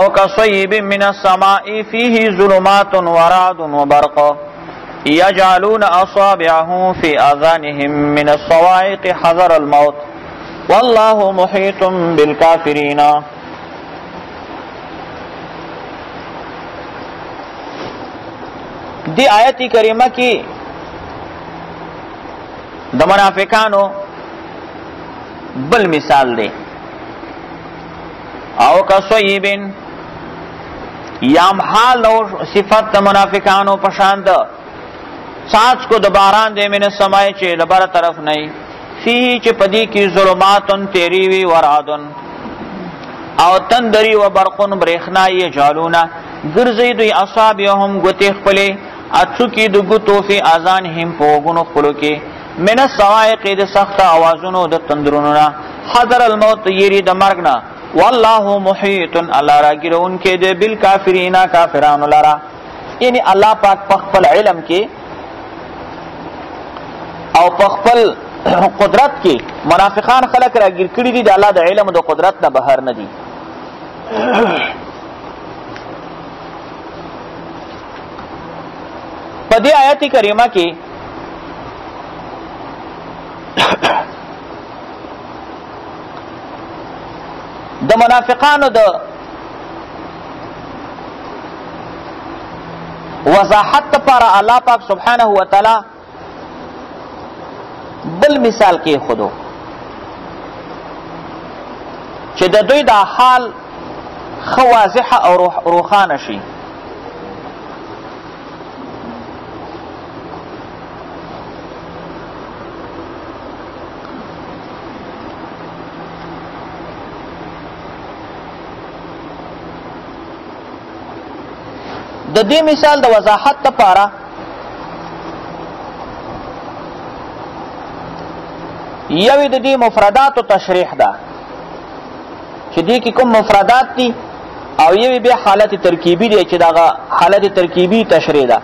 او كصيب من السماء فيه ظلمات ورعد وبرق يجعلون اصابعهم في اذانهم من الصواعق حذر الموت والله محيط بالكافرين. دی آیت کریمه کی د منافقانو بل مثال دی. او کصیبن یام حال او صفت د منافقانو پشاند ساچ کو د باران دی من السماء چې د بر طرف نه فی چې پدی کی ظلماتن تیری وی ورادن او تندری و برقن برخنا یجالونا ګرځي دوی اصحابهم غتی خپلې اڅو کی د ګتو فی اذانهم پوغونو خپلو کې من الصواعق د سخت आवाजونو د تندرونو حذر الموت یری د مرګنا والله محیط الله راګرون کې د بالکافرین کافرانو لرا. یعنی الله پاک په خپل علم کې او په خپل قدرت کې منافقان خلق راګر کړي دي د الله د علم او د قدرت نه بهر نه دي. په دې آیت کریمه کې د منافقانو د وضاحت لپاره الله پاک سبحانه و تعالی بل مثال کې خودو چې د دوی د حال خو واضح او روښانه شي. د دې مثال د وضاحت لپاره یوې د دې مفردات او تشریح ده چې دې کې کوم مفردات دي او یوې بیا حالت ترکیبی دی چې دغه حالت ترکیبی تشریح ده.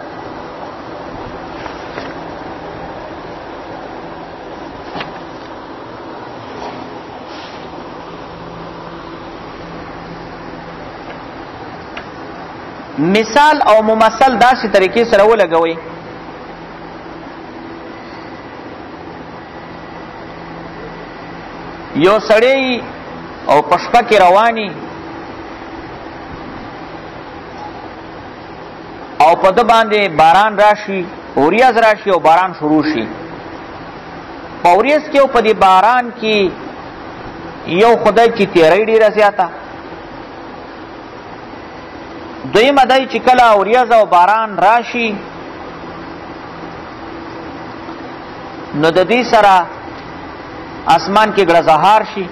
مثال او ممثل داسې طریقې سره ولګوي یو سړی او پشپه کې رواني او په د باندې باران راشي اوریاز راشي او باران شروع شي. په اوریاز کې او په دې باران کې یو خدای چې تیری ډیره زیاته دوی مدای چې کله اوریاز او باران راشي نو د دې سره اسمان کې ګړزهار شي.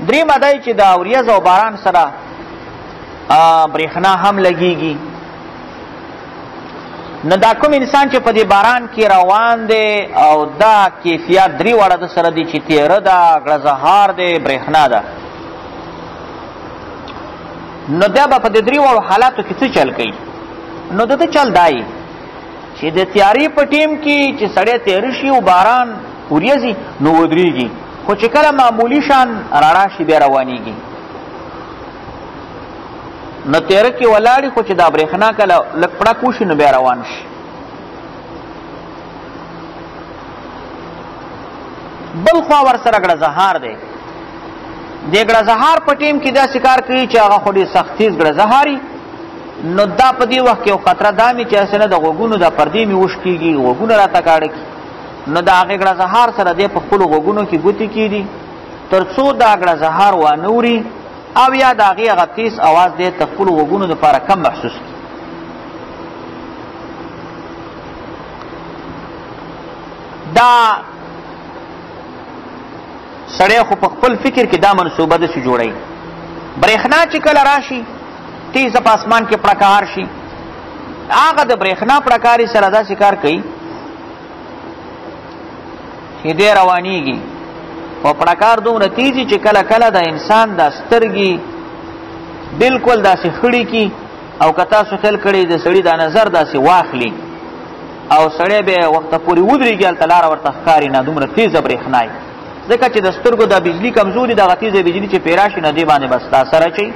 درې مدای چې د اوریاز او باران سره برېښنا هم لګیږي. نو دا کوم انسان چې په دې باران کې روان دی او دا کیفیت درې واړه د سره دي چې تیره ده ګړزهار دی برېښنا ده نو دا به په دې درې واړو حالاتو کې څه چل کوي؟ نو د چل دای چې د تیاری په ټیم کې چې سړی تیر شي او باران وریځي نو ودرېږي خو چې کله معمولی شان رڼا شي بیا روانېږي. نو تیره کې ولاړې خو چې دا برېښنا کله لږ پړک وشي نو بیا روان شي. بل خوا ورسره ګړزهار دی. د ګړزهار په ټیم کې داسې کار کوي چې هغه خو ډېر سختیز ګړزهاري نو دا په دې وخت کې یو خطره دا مې چې هسې نه د غوږونو دا پردې مې وشکېږي غوږونه راته کاڼه کړي نو د هغې ګړزهار سره دی په خپلو غوږونو کې ګوتې کېږي تر څو دا ګړزهار وانه وري او یا د هغې هغه تیز اواز دی د خپلو غوږونو دپاره کم محسوس کړي. دا سړی خو په خپل فکر کې دا منصوبه داسې جوړوي برېښنا چې کله راشي تیزه په اسمان کې پړکهار شي هغه د برېښنا پړکاري سره داسې کار کوي چې دی روانېږي خو پړکار دومره تیزي چې کله کله د انسان د سترګې بلکل داسې خړې کي او که تاسو خیال کړی د سړي دا نظر داسې واخلي او سړی بیا وخته پورې ودرېږي هلته لاره ورته ښکاري نه دومره تیزه برېښنا یي ځکه چې د سترګو د بجلي کمزوري دغه تیزه بجلي چې پې راشي نو دې باندې بس تاثر اچوي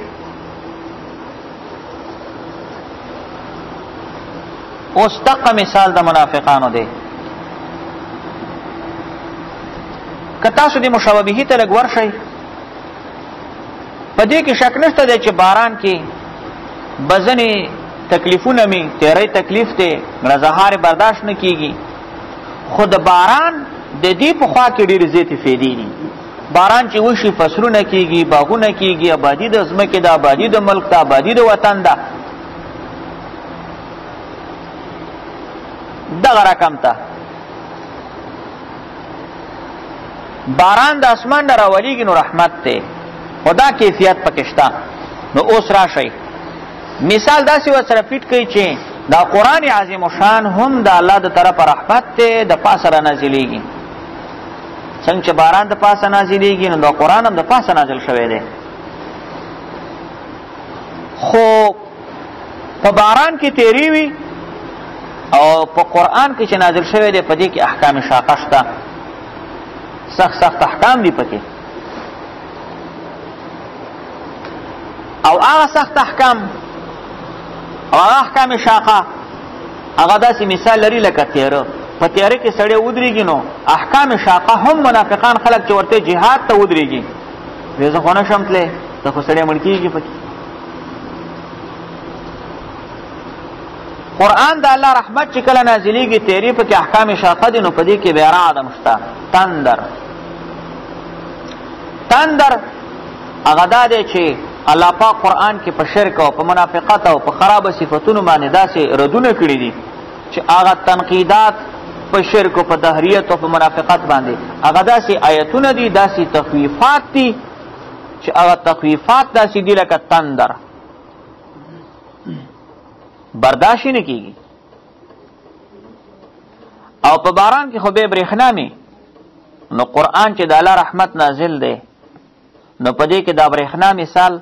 اوس دغه مثال د منافقانو دی. که تاسو د مشابهې ته لږ ورشئ، په دې کې شک نشته دی چې باران کې به ځینې تکلیفونه مې تیری تکلیف دی زهار برداشت نه کېږي، خو د باران د دې په خوا کې ډېرې زیاتې فایدې دي. باران چې وشي فصلونه کېږي، باغونه کېږي، آبادي د ځمکې ده، آبادي د ملک ده، آبادي د وطن ده. دغه رقم ته باران د اسمان نه راولیږي نو رحمت دی، خو دا کیفیت پکې شته. نو اوس راشئ مثال داسې ورسره فټ کوي چې دا قرآن عظیم شان هم د الله د طرفه رحمت دی، د پاسه را نازلېږي. څنګه چې باران د پاسه نازلېږي نو دا قرآن هم د پاسه نازل شوی دی. خو په باران کې تیری وي او په قرآن کې چې نازل شوی دی په دې کې احکام شاقه شته، سخت سخت احکام دي پکې. او هغه سخت احکام او هغه احکام شاقه هغه داسې مثال لري لکه تیره. په تیاره کې سړی ودرېږي نو احکام شاقه هم منافقان خلک چې ورته جهاد ته ودرېږي، وایي زه خو نه شم تللی، ته خو سړی مړ کېږي پکې. قرآن د الله رحمت چې کله نازلېږي تیرې پکې احکام شاقه دي نو په دې کې بیا عدم شته. تندر هغه دا دی چې الله پاک قرآن کې په شرک او په منافقت او په خراب صفتونو باندې داسې ردونه کړي دي چې هغه تنقیدات په شرک او په دهریت او په منافقت باندې هغه داسې آیتونه دي، داسې تخویفات دي چې هغه تخویفات داسې دي لکه تندر، برداشت نه کیږي. او په باران کې خو به برېښنا می نو قرآن چې د الله رحمت نازل دی نو په دې کې دا برېښنا مثال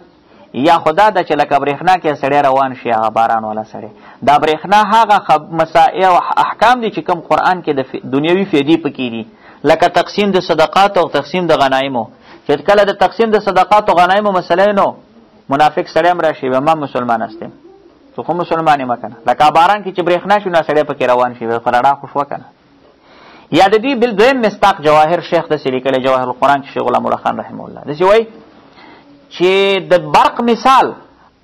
یا خدا د چې لکه برېښنا کې سړی روان شي هغه باران والا سړی، دا برېښنا هغه مسائل او احکام دي چې کوم قرآن کې د دنیوي فایدې پکې دي، لکه تقسیم د صدقات او تقسیم د غنایمو. چې کله د تقسیم د صدقات او غنایمو مسله نو منافق سړی هم راشي ما مسلمان استم، تو خو مسلمان یم کنه، لکه باران کې چې برېښنا شو نو سړی پکې روان شي خلړه خوش وکنه. یا د دې بل دویم مستاق جواهر شیخ د لیکلی جواهر القرآن چې شیخ غلام الله خان رحمه الله داسې وایي چې د برق مثال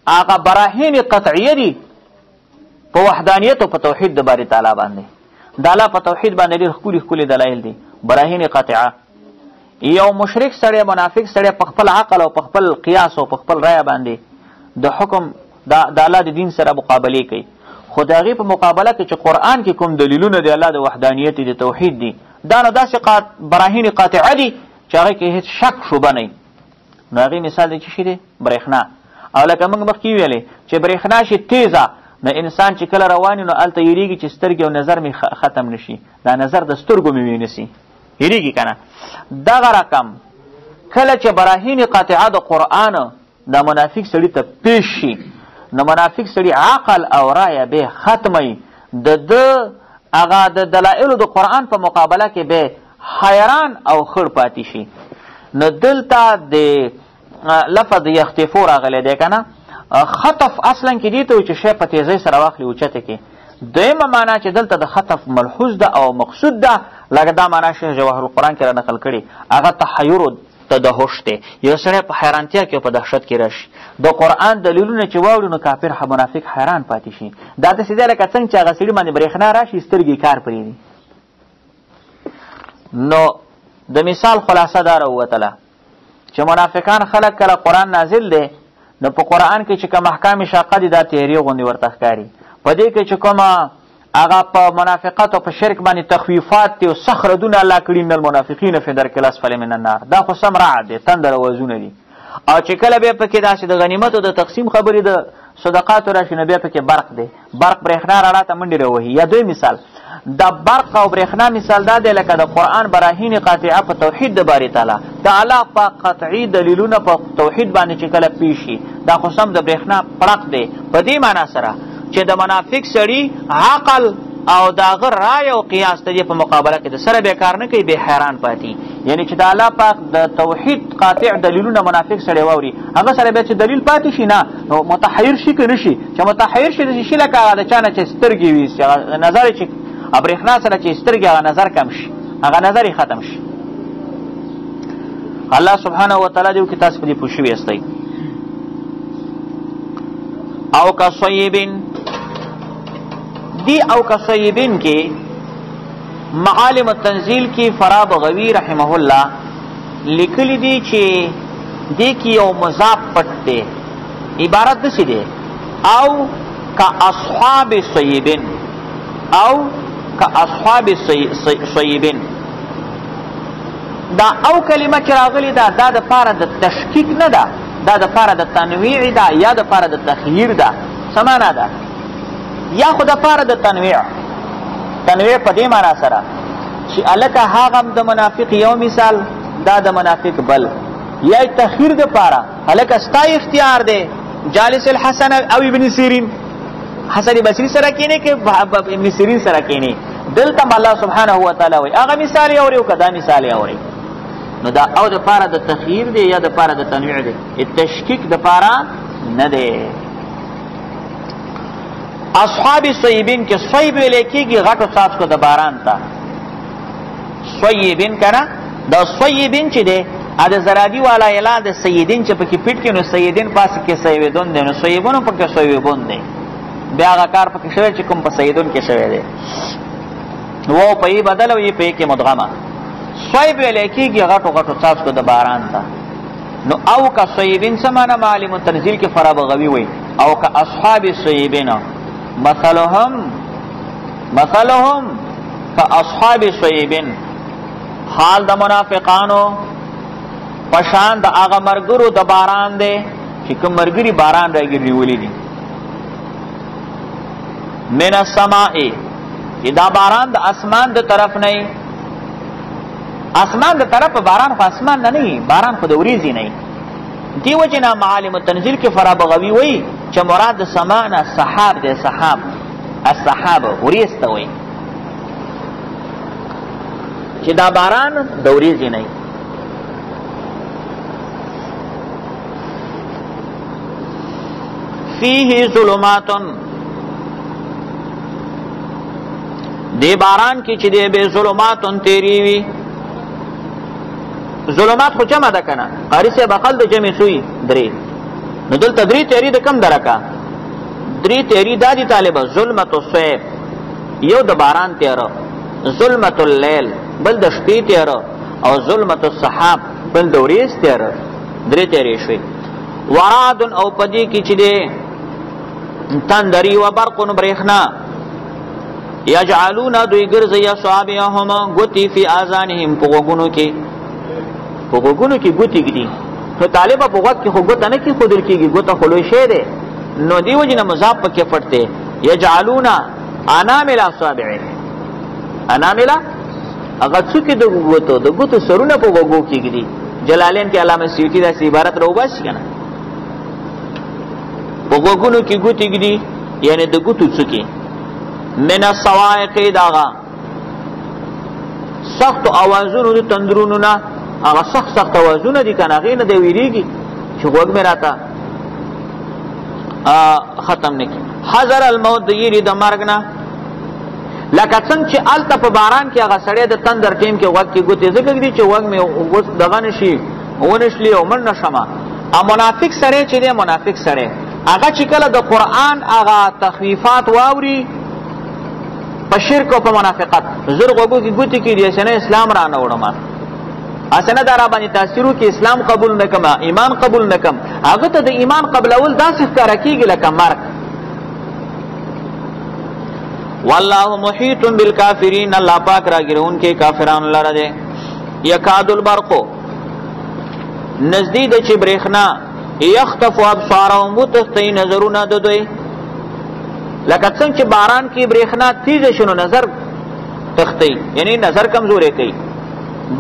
هغه براهین قطعیه دي په وحدانیت او په توحید د باری تعالی باندې. د الله په توحید باندې ډېر ښکلي ښکلي دلایل دي، براهین قطعه. یو مشرک سړی منافق سړی په خپل عقل او په خپل قیاس او په خپل رایه باندې د حکم د الله د دین سره مقابله کوي، خو د هغې په مقابله کې چې قرآن کې کوم دلیلونه د الله د وحدانیت د توحید دي دا نو داسې براهین قاطعه دي چې هغې کې هېڅ شک شوبه نه وي. نو هغې مثال دی چې شي دی برېښنا. او لکه موږ مخکې ویلې چې برېښنا شي تیزه نو انسان چې کله روان وي نو هلته یېرېږي چې سترګې او نظر مې ختم نه شي، دا نظر د سترګو مې وینسي، یېرېږي که نه. دغه رقم کله چې براهین قاطعه د قرآن د منافق سړي ته پیش شي نو منافق سړي عقل او رایه به ختمی، د ده هغه د دلایلو د قرآن په مقابله کې به حیران او خړ پاتې شي. نو دلته د لفظ یختفو راغلی دی که نه، خطف اصلا کې دي ته چې شی په تیزۍ سره واخلي اوچته کې. دویمه معنا چې دلته د خطف ملحوظ ده او مقصود ده، لکه دا معنا شیخ جواهر القرآن کې را نقل کړي، هغه تحیر و تدهش دی. یو سړی په حیرانتیا کې او په دهشت کې راشي، د قرآن دلیلونه چې واوري نو کافر منافق حیران پاتې شي. دا داسې دی لکه څنګه چې هغه سړي باندې برېښنا راشي سترګې کار پرېږدي. نو د مثال خلاصه دا راووتله چې منافقان خلک کله قرآن نازل دی نو په قرآن کې چې کوم احکام شاقه دي دا تیرې غوندې ورته ښکاري، په دې کې چې کومه هغه په منافقت او په شرک باندې تخویفات دي او سخت ردونه الله کړي من المنافقین فی درک الاسفل من النار، دا خو سم رعد دی، تندر اوازونه دي. او چې کله بیا پکې داسې د غنیمت او د تقسیم خبرې د صدقاتو راشي نو بیا پکې برق دی، برق برېښنا رڼا ته منډې راوهي. یا دوی مثال د برق او برېښنا مثال دا دی لکه د قرآن براهین قاطعه په توحید د باری تعالی، د الله په قطعي دلیلونه په توحید باندې چې کله پیش شي دا خو سم د برېښنا پړق دی. په دې معنا سره چې د منافق سړي عقل او دا غر رای او قیاس ته په مقابله کې د سره به کار نه کوي، به حیران پاتې. یعنی چې د الله پاک د توحید قاطع دلیلونه منافق سره واوري، هغه سره به چې دلیل پاتې شي نه نو متحیر شي که نشي. چې متحیر شي د شي لکه د چا نه چې سترګې وي، نظر چې برېښنا سره چې سترګې هغه نظر کم شي، هغه نظر ختم شي. الله سبحانه وتعالی دې کې تاسو په دې پوه شوي یاستئ. او کصیبین دی او کصیبین کې معالم التنزیل کی فرا بغوی رحمه الله لیکلی دی چې دی کې یو مضاف پټ دی، عبارت دسی دی او کا اصحاب صیبین، او کا اصحاب صیبین. دا او کلمه چې راغلی دا د پاره د تشکیک نه ده، دا د پاره د تنویع ده یا د پاره د تخییر ده. سمانا ده یا خو د پاره د تنویع په دې معنا سره چې الکه هغه د منافق یو مثال، دا د منافق بل، یا تخییر د پاره الکه ستا اختیار دی جالس الحسن او ابن سیرین، حسن بصری سره کینی کې ابن سیرین سره کینی. دلته الله سبحانه وتعالی وي هغه مثال اوري او کدا مثال اوري، نو دا او د پاره د تخییر دی یا د پاره د تنویع دی، تشکیک د پاره نه دی. اصحاب صیبین کې صیب لیکيږي غټو څاڅکو د باران ته، صیبین کنه دا صیبین چې دی ا د زرادی والا اعلان د سیدین چې پکې پټ کې، نو سیدین پاس کې سیدون دی، نو صیبون پکې صیبون دی، بیا هغه کار پکې شوی چې کوم په سیدون کې شوی دی، وو په ای بدل او ای په کې مدغمه. صیب لیکيږي غټو څاڅکو د باران ته. نو او کا صیبین سمانه معلم التنزیل کې فرا بغوی وي، او کا اصحاب صیبین مثلهم كاصحاب صیبین، حال د منافقانو پشان د هغه مرګرو د باران دی چې کوم مرګري باران راګري ولې دي. من السماء، دا باران د اسمان د طرف نه، اسمان د طرف باران خو اسمان نه نه، باران خو د وریځې نه. دی وجنا معالم التنزیل کې فرا بغوی وی چې مراد د سما نه سحاب دی، سحاب السحاب وریځ ته وی چې دا باران د وریځې نه. فيه ظلمات، دی باران کی چې دی به ظلمات تیری وی. ظلمات خو جمع ده کنه، قاری سے بقل د جمع سوی درې، نو دلته درې تیری د کم درکا، درې تیری دادی طالبه. ظلمت الصیب یو د باران تیر، ظلمت اللیل بل د شپې تیر، او ظلمت السحاب بل د وریځ تیر، درې تیری شوی. ورعد او پدی کی چې دی تندری و برق برېښنا، یجعلون دوی ګرځي اصابعهم غتی فی اذانهم، په غوګونو کې ګوتی ګدي. نو طالبه په وخت کې خو ګوت نه کې خودل کېږي، ګوت خلوي شه ده، نو دی وجنه مضاف پکې پټته. یجعلون انامل اصابع، انامل هغه څوک د ګوتو سرونه په وګو کې ګدي. جلالین کې علامه سیوطی دا عبارت راوباسي کنه، په وګونو کې ګوتی ګدي یعنی د ګوتو څوکي. من الصواعق، داغا سخت اوازونو د تندرونو نه، هغه سخت اوازونه دي کنه، هغې نه دی ویریږي چې غوږ مې راته ختم نه کړي. حذر الموت، د یېرې د مرګ نه، لکه څنګه چې هلته په باران کې هغه سړی د تندر ټیم کې غوږ کې ګوتې ځکه ږدي چې غوږ مې اوس دغه نه شي ونشلي او مړ نه شمه. منافق سړی چې دی، منافق سړی هغه چې کله د قرآن هغه تخویفات واوري په شرک او په منافقت، زر غوږو کې ګوتې کېدي چې نه اسلام را نه وړم، اسنه دا را باندې تاثیرو کې اسلام قبول نکم، ایمان قبول نکم، هغه ته د ایمان قبلول داسې ښکاره کېږي لکه مرګ. والله محیط بالکافرین، الله پاک راګرون کې کافرانو لره دی. یکاد البرق، نزدې د چې برېښنا، یخطف ابصارهم، وتښتي نظرونه د دوی. لکه څنګه چې باران کې برېښنا تیزه شنو نظر تښتي، یعنی نظر کمزورې کوي.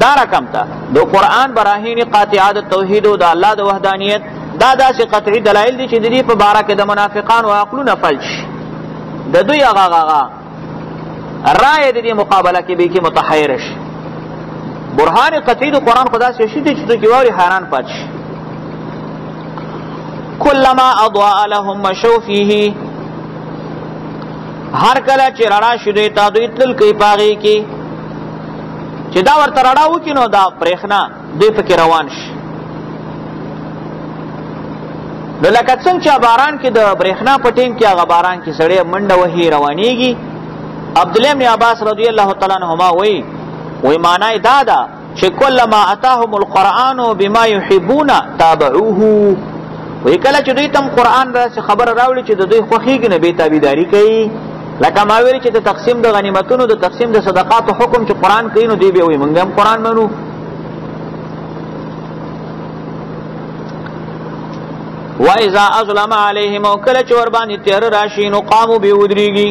دا رقم ته د قرآن براهین قاطعه د توحید او د الله د وحدانیت، دا داسې قطعي دلایل دي چې د دې په باره کې د منافقانو عقلونه فلج، د دوی هغه رائے دې مقابله کې به کې متحیر شي. برهان قطعی د قرآن خدا سے شي چې څوک ووري حیران پات شي. کلما اضاء لهم مشوا فيه، هر کله چې رڼا شي دوی ته دوی تل کوي پاغي کې چې دا ورته رڼا وکړي نو دا برېښنا دوی پکې روان شي. نو لکه څنګه چې باران کې د برېښنا په ټیم کې هغه باران کې سړی منډه وهي روانېږي. عبد الله بن عباس رضی الله تعالی عنهما وی معنی دا ده چې کلما اتاهم القرآن بما يحبون تابعوه، وی کله چې دوی تم قرآن راځي خبر راوړي چې د دوی خوښیږي نه به تابعداري کوي. لکه ما ویل چې د تقسیم د غنیمتونو د تقسیم د صدقاتو حکم چې قرآن کوي نو دوی به وي موږ هم قرآن منو. واذا اظلم عليهم، کله چې ور باندې تیر راشي نو قاموا به ودرېږي.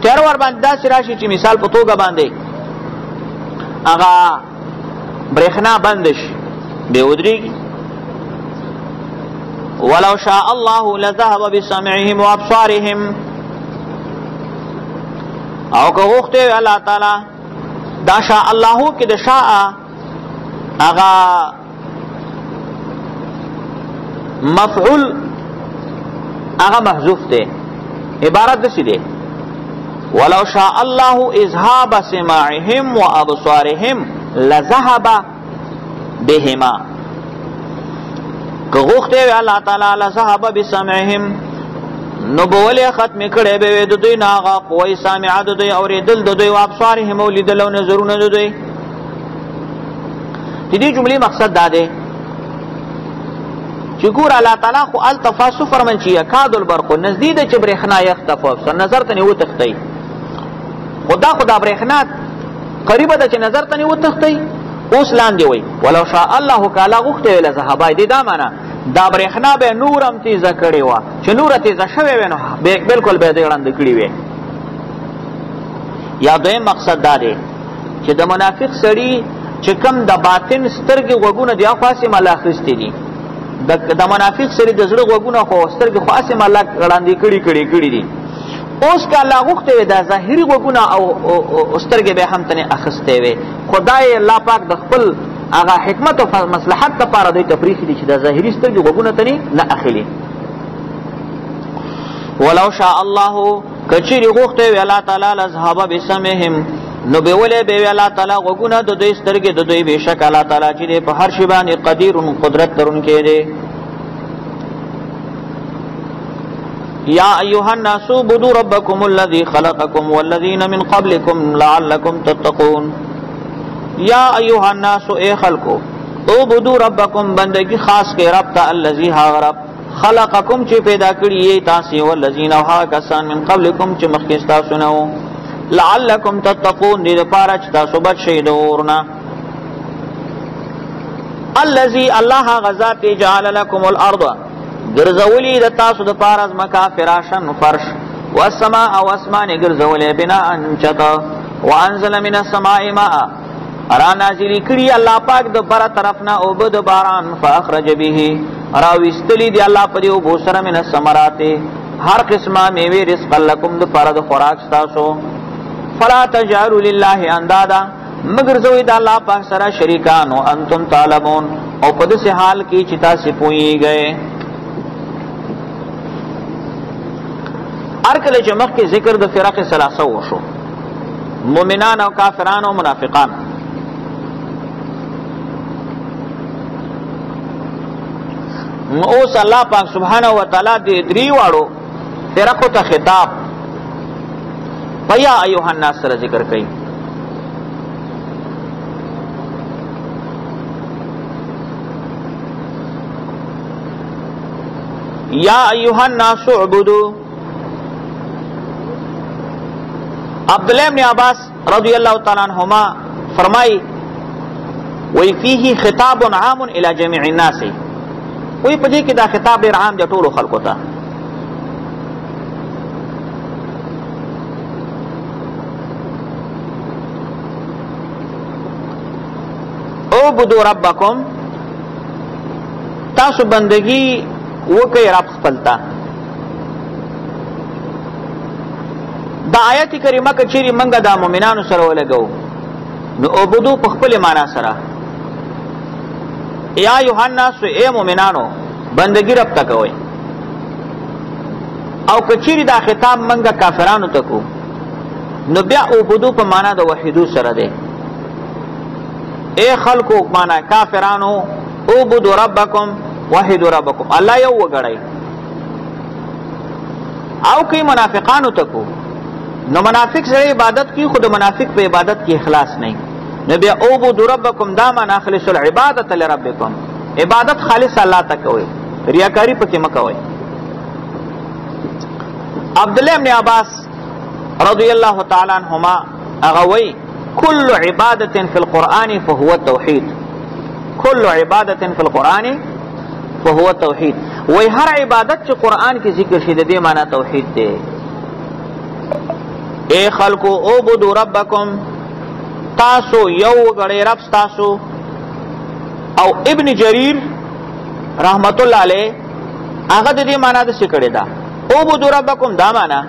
تیر ور باندې داسې راشي چې مثال په توګه باندې هغه برېښنا بند شي به ودرېږي. ولو شاء الله لذهب بسمعهم وابصارهم، او که غوښته الله تعالی دا شاء الله کې د شاء هغه مفعول هغه محذوف دی، عبارت دسی دی ولو شاء الله اذهاب سماعهم وابصارهم لذهب بهما، که غوښته الله تعالی لذهب بسمعهم نو بولی ختم کړي به د دوی ناغه قوی سامعه د دوی اوریدل د دوی او ابصارهم ولیدل او نظرونه د دوی. دې جملې مقصد دا دی چې ګور الله تعالی خو التفاسو فرمایي چې یکاد البرق نزدید چې برېښنا یختفو سر نظر ته نه وتختی. خدا برېښنا قریبه ده چې نظر ته نه وتختی. اوس لاندې وای ولو شاء الله کالا غوښته له ذهبای دې دا معنا دا برېښنا به نورم تیزه کړې وه چې نوره تیزه شوې وې نو بالکل به دې ړنده کړي وې. یا دویم مقصد دا دی چې د منافق سړي چې کم د باطن سترګې غوږونه دي خاصې مال اخیستې دي، د منافق سړي د زړه غوږونه خو سترګې خاصې مال ړندې کړي دي. اوس که الله غوښته وې دا ظاهري غوږونه او سترګې به هم تنې اخیستې وې. خدای الله پاک د خپل هغه حکمت او مصلحت لپاره دوی تفریق دي چې د ظاهري سترګې غوږونه تنې نه اخلي. ولو شاء الله کچری غوښته وی الله تعالی لذهب بسمهم نو به ولې به الله تعالی غوږونه د دوی سترګې د دوی بشک الله تعالی چې په هر شی باندې قدیر او قدرت لرونکی دی. یا ایها الناس اعبدوا ربکم الذی خلقکم والذین من قبلکم لعلکم تتقون. یا ایها الناس اے خلقو اعبدوا ربکم بندگی خاص کې رب ته الذی ها رب خلقکم چې پیدا کړی یې تاسو والذین ها کسان من قبلکم چې مخکې تاسو نه وو لعلکم تتقون دې لپاره چې تاسو بچ شئ د اورنا. الذی الله غذات جعل لكم الارض ګرځولې د تاسو د پاره ځمکه فراشن فرش والسماء او اسمان ګرځولې بناء چتا وانزل من السماء ماء را نازلی کړي الله پاک د بره طرف نه او بد باران فاخرج به را وستلی دی الله په دې او بو سره من الثمرات هر قسمه میوه رزق لكم د پاره د خوراک تاسو. فلا تجعلوا لله اندادا مگر زوی د الله پاک سره شریکان او انتم تعلمون او په دې حال کې چې تاسو پوهیږئ. ارکل چې مخکې ذکر د فرق ثلاثه وشو مؤمنان او کافران او منافقان. اوس الله پاک سبحانه و تعالی دې درې واړو فرقو ته خطاب فیا ایها الناس سره ذکر کوي. یا ایها الناس اعبدوا. عبداللہ بن عباس رضی اللہ تعالی عنہما فرمائی وی فیہ خطاب عام الى جميع الناس، وی پدې کې دا خطاب ډېر عام دی ټولو خلکو ته. اعبدوا ربکم تاسو بندگی وکړئ رب خپل ته. دا آیت کریمه که چیرې منګه دا مؤمنانو سره ولګو نو عبدو په خپل معنا سره یا ایها الناس اے مؤمنانو بندگی رب تکوي او که چیرې دا خطاب منګه کافرانو تکو نو بیا عبدو په معنا د وحیدو سره دی اے خلقو معنا کافرانو عبدو ربکم وحیدو ربکم الله یو وګړی او که منافقانو تکو نو منافق سره عبادت کی خود منافق په عبادت کی اخلاص نہیں نو بیا عبدو ربکم دا معنا خالص العبادت لربکم عبادت خالص الله تک کوي ریاکاری پکې مکوي عبداللہ ابن عباس رضی اللہ تعالی عنہما اغوی کل عبادت فی القرآن فهو التوحید کل عبادت فی القرآن فهو التوحید وی ہر عبادت چی قرآن کی ذکر شید دے مانا توحید دے اے خلقو عبدو ربکم تاسو یو گڑے رب تاسو او ابن جریر رحمت اللہ علیہ آغا دے مانا دے سکڑے دا عبدو ربکم دا مانا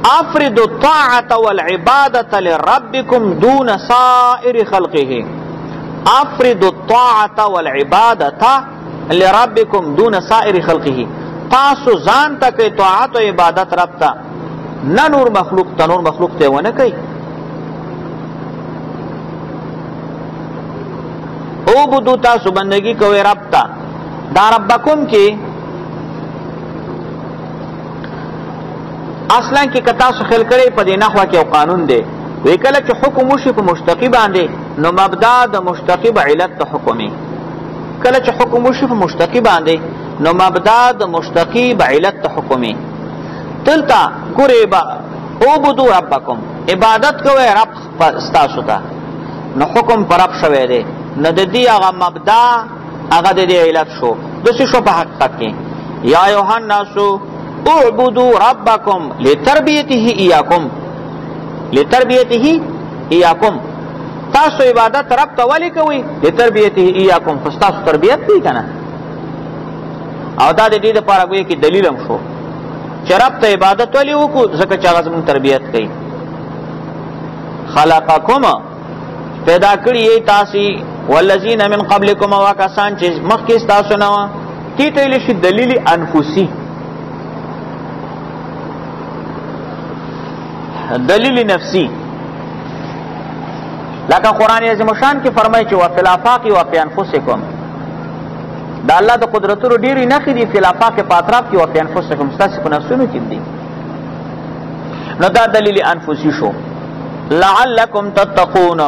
افردو الطاعة والعبادة لربکم دون سائر خلقه افردو الطاعة والعبادة لربکم دون سائر خلقه تاسو ځان ته کوي طاعت او عبادت رب ته نه نور مخلوق ته نور مخلوق ته ونه کوي او بدو تاسو بندگی کوي رب ته دا ربکم کې اصلا کې کتا سو خل کړي په دې نحوه کې او قانون دی وی کله چې حکم وشي په مشتقی باندې نو مبدا د مشتقی به علت ته حکمي کله چې حکم وشي په مشتقی باندې نو مبدا د مشتقی به علت ته حکمي تلتا قربا عبدو ربکم عبادت کوي رب استاسو ته نو حکم پر رب شوی دی نو د دې هغه مبدا هغه د علت شو د څه شو په حقیقت کې یا ایها الناس اعبدوا ربکم لتربیته ایاکم لتربیته ایاکم تاسو عبادت رب ته ولي کوي لتربیته ایاکم فستاسو تربیت کوي کنه او دا د دې لپاره کوي کې دلیل هم شو چې رب ته عبادت ولي وکړو ځکه چې هغه زموږ تربیت کوي خلقکم پیدا کړی یې تاسو والذین من قبلکم واکسان چې مخکې تاسو نه و دې ته لشي دلیل انفسی دلیل نفسی لکه قرآن عظیم شان کې فرمایي چې وفي الآفاق وفي انفسکم دا الله د قدرتونو ډېرې نښې دي فی الآفاق په اطراف کې وفي انفسکم ستاسو په نفسونو کې دي نو دا دلیل انفسی شو لعلکم تتقون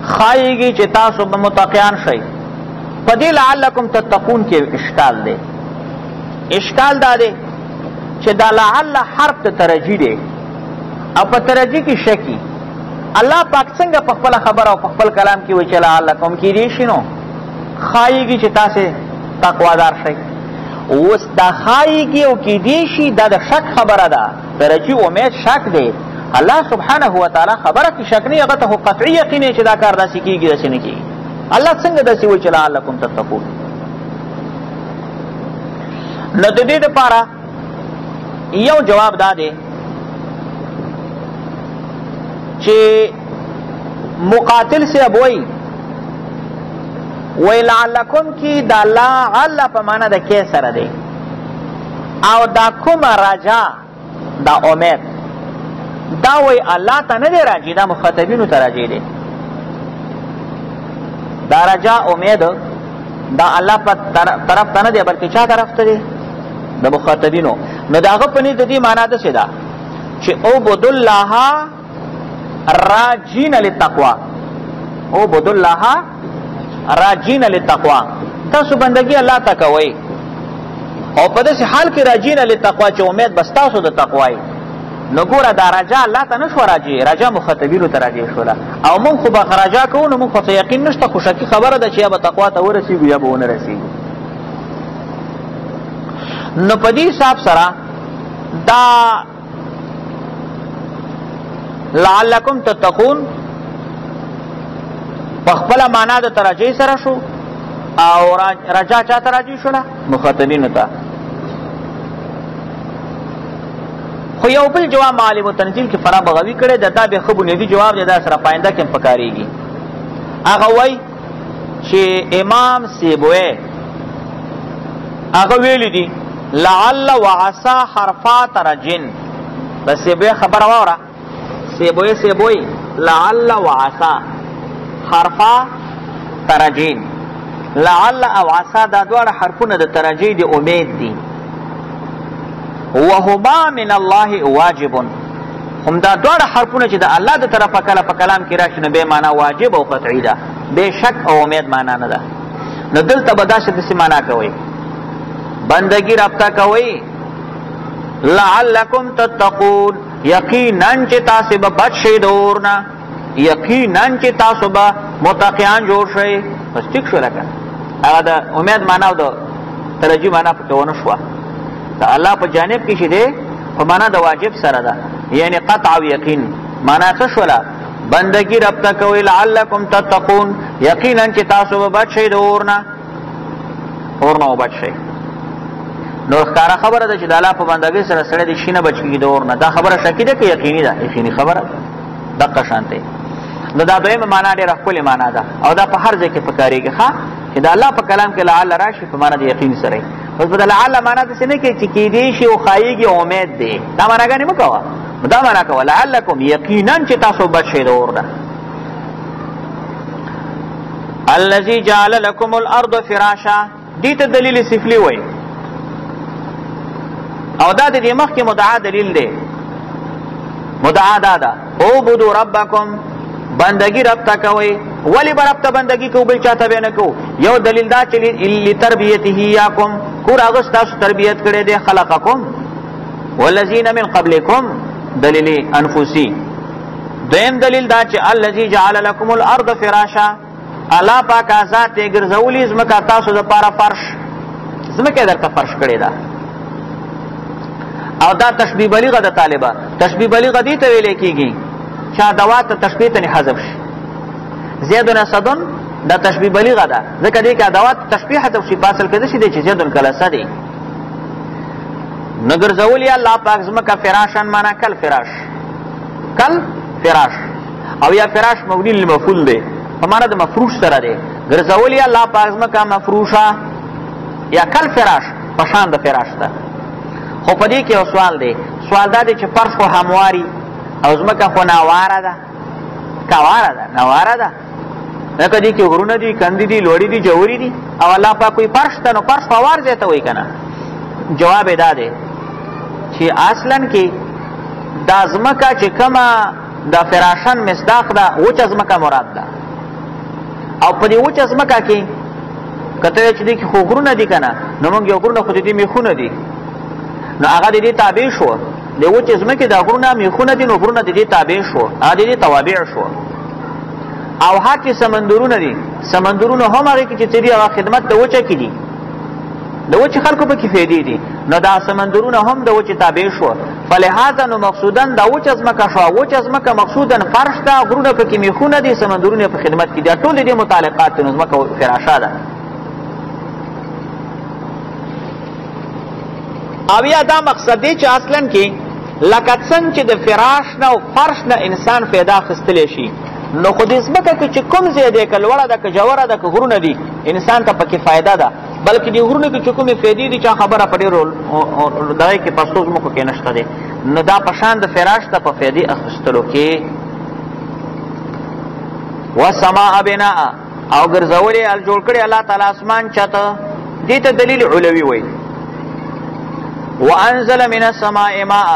خایږي چې تاسو به متقیان شئ په دې لعلکم تتقون کې اشکال دی اشکال دا دی چې دا لعل حرف ته ترجی دی او په ترجی کې شکی الله پاک څنګه په خپل خبر او په خپل کلام کې وی چې لعلکم کې دی شنو خایږي چې تاسو تقوادار شئ اوس دا خایږي او کې دی شي دا د شک خبره ده ترجی امید شک دی الله سبحانه و تعالی خبره کې شک نه هغه ته قطعی یقین چې دا کار داسې کیږي داسې نه کیږي الله څنګه داسې وی چې لعلکم تتقون نو د دې لپاره یو جواب دا دی چې مقاتل سے ابوئی وی لعلکم کی دا لعل په معنا د کې سره دی او دا کوم رجا دا امید دا وی الله ته نه دی راځي دا مخاطبینو ته راځي دی دا رجا امید دا الله په طرف ته نه دی بلکې چا طرف ته دی د مخاطبینو نو داغه پنی د دې معنا ده سدا چې عبد الله راجین للتقوا عبد الله راجین للتقوا تاسو بندگی الله ته کوي او په دې حال کې راجین للتقوا چې امید بس تاسو د تقوا نو ګوره دا رجا الله ته نشو راځي رجا مخاطبینو ته راځي شولا او مونږ خو به رجا کوو نو مونږ خو یقین نشته خو شکی خبره ده چې یا به تقوا ته ورسیږي یا به ونه رسیږي نو پدی صاحب سرا دا لعلکم تتقون پخپل معنا د ترجی سره شو او رجا چا ترجی شو مخاطبین ته خو یو بل جواب معالم التنزیل کې فرا بغوی کړي دا به خو بنیادی جواب دی دا سره پاینده کې پکاريږي. هغه وای چې امام سیبوی هغه ویل دي لعل وعسى حرفا ترجن. بس سیبوی خبر واوره سیبوی لعل وعسى حرفا ترجین. لعل او عسى دا دوار حرفونه د ترجی دی امید دی. وهما من الله واجب. هم دا دوار حرفونه چې د الله د طرفه کله په کلام کې راشي نو به معنا واجب او قطعی ده، به شک او امید معنا نه ده. نو دلته به داسې داسې معنا کوي بندگی رابطه کوي لعلکم تتقون، یقینا چې تاسو به بچ شئ د اور نه، یقینا چې تاسو به متقیان جوړ شئ. بس ټیک شو لکه هغه د امید معنا او د ترجی معنا پکې ونه شوه. د الله په جانب کې چې دی په معنا د واجب سره ده، یعنی قطع او یقین. معنا څه شوله؟ بندگی رابطه کوي لعلکم تتقون، یقینا چې تاسو به بچ شئ د اور نه، اور نه بچ شئ. نو ښکاره خبره ده چې د الله په بندګۍ سره سړی د شي نه بچ کېږي د اور نه. دا خبره شکي ده که یقیني ده؟ یقیني خبره دقه شانتې. نو دا دویمه معنا ډېره ښکلې معنا ده او دا په هر ځای کې پکارېږي ښه چې د الله په کلام کې لعل راشي په معنا د یقین سره. اوس په د لعل معنا داسې نه کوي چې کېدی شي او ښایېږي او امید دی، دا معناګانې مه کوه. دا معنا کوه لعلکم یقینا چې تاسو بچ شئ د اور نه. الذي جعل لكم الارض فراشا، دې ته دلیل سفلي وایي او دا د دې مخکې مدعا دلیل دی. مدعا دا ده اعبدوا ربکم، بندگی رب ته کوئ. ولی به رب ته بندگی کوو بل چاته به نه کوو؟ یو دلیل دا چې لتربیته ایاکم، کور هغه ستاسو تربیت کړی دی، خلقکم والذین من قبلکم، دلیل انفسی. دویم دلیل دا چې الذی جعل لكم الارض فراشا، الله پاک ذات یې ګرځولي ځمکه تاسو دپاره فرش، ځمکه یې درته فرش کړې ده. او دا تشبیه بلیغه ده طالبه. تشبیه بلیغه دې ته ویلې کېږي چې ادوات ته تشبیه ته حذف شي. زیدون اسدون دا تشبیه بلیغه ده، ځکه دې کې ادوات تشبیه حذف شي. په اصل کې داسې دی چې زیدون کله اسد نو ګرځولي الله پاک ځمکه فراشن معنا کل فراش، کل فراش او یا فراش مبني للمفعول دی په معنا د مفروش سره دی. ګرځولي الله پاک ځمکه مفروشه یا کل فراش په شان د فراش ده. خو په دې کې یو سوال دی. سوال دا دی چې فرش خو همواري او ځمکه خو ناواره ده، کواره ده، ناواره ده. لکه دې کې غرونه دي، کندې دي، لوړې دي، جوړې دي او الله پاک وایي فرش ته. نو فرش خو هوار ځای ته وایي که نه؟ جواب یې دا دی چې اصلا کې دا ځمکه چې کومه د فراشن مصداق ده وچه ځمکه مراد ده. او په دې وچه ځمکه کې که ته چې دې کې خو غرونه دي که نه، نو موږ یو غرونه خو د دې میخونه دي، نو هغه د دې تابع شو. د وچې ځمکې د غرونه میخونه دي، نو غرونه د دې تابع شو، هغه د دې توابع شو. او هر چې سمندرونه دي، سمندرونه هم هغې کې چې څه دي هغه خدمت د وچه کې دي، د وچې خلکو پکې فایدې دي، نو دا سمندرونه هم د وچې تابع شو. فلهذا نو مقصودا دا وچه ځمکه شوه. وچه ځمکه مقصودا فرش ده، غرونه پکې میخونه دي، سمندرونه په خدمت کې دي، ټول دې متعلقات دي. نو ځمکه فراشه ده. او یا دا مقصد دی چې اصلا کې لکه څنګه چې د فراش نه او فرش نه انسان فایده اخیستلی شي، نو خو دې ځمکه کې چې کوم ځای دی، که لوړه ده، که جوره ده، که غرونه دي، انسان ته پکې فایده ده. بلکې دې غرونه کې چې کومې فایدې دي چا خبره په ډېرو دغې کې پستو ځمکو کې نشته دی. نو دا په شان د فراش ته په فایدې اخیستلو کې. والسماء بناء، او ګرځولې جوړ کړی الله تعالی اسمان چته، دې ته دلیل علوي وایي. وانزل من السماء ماء،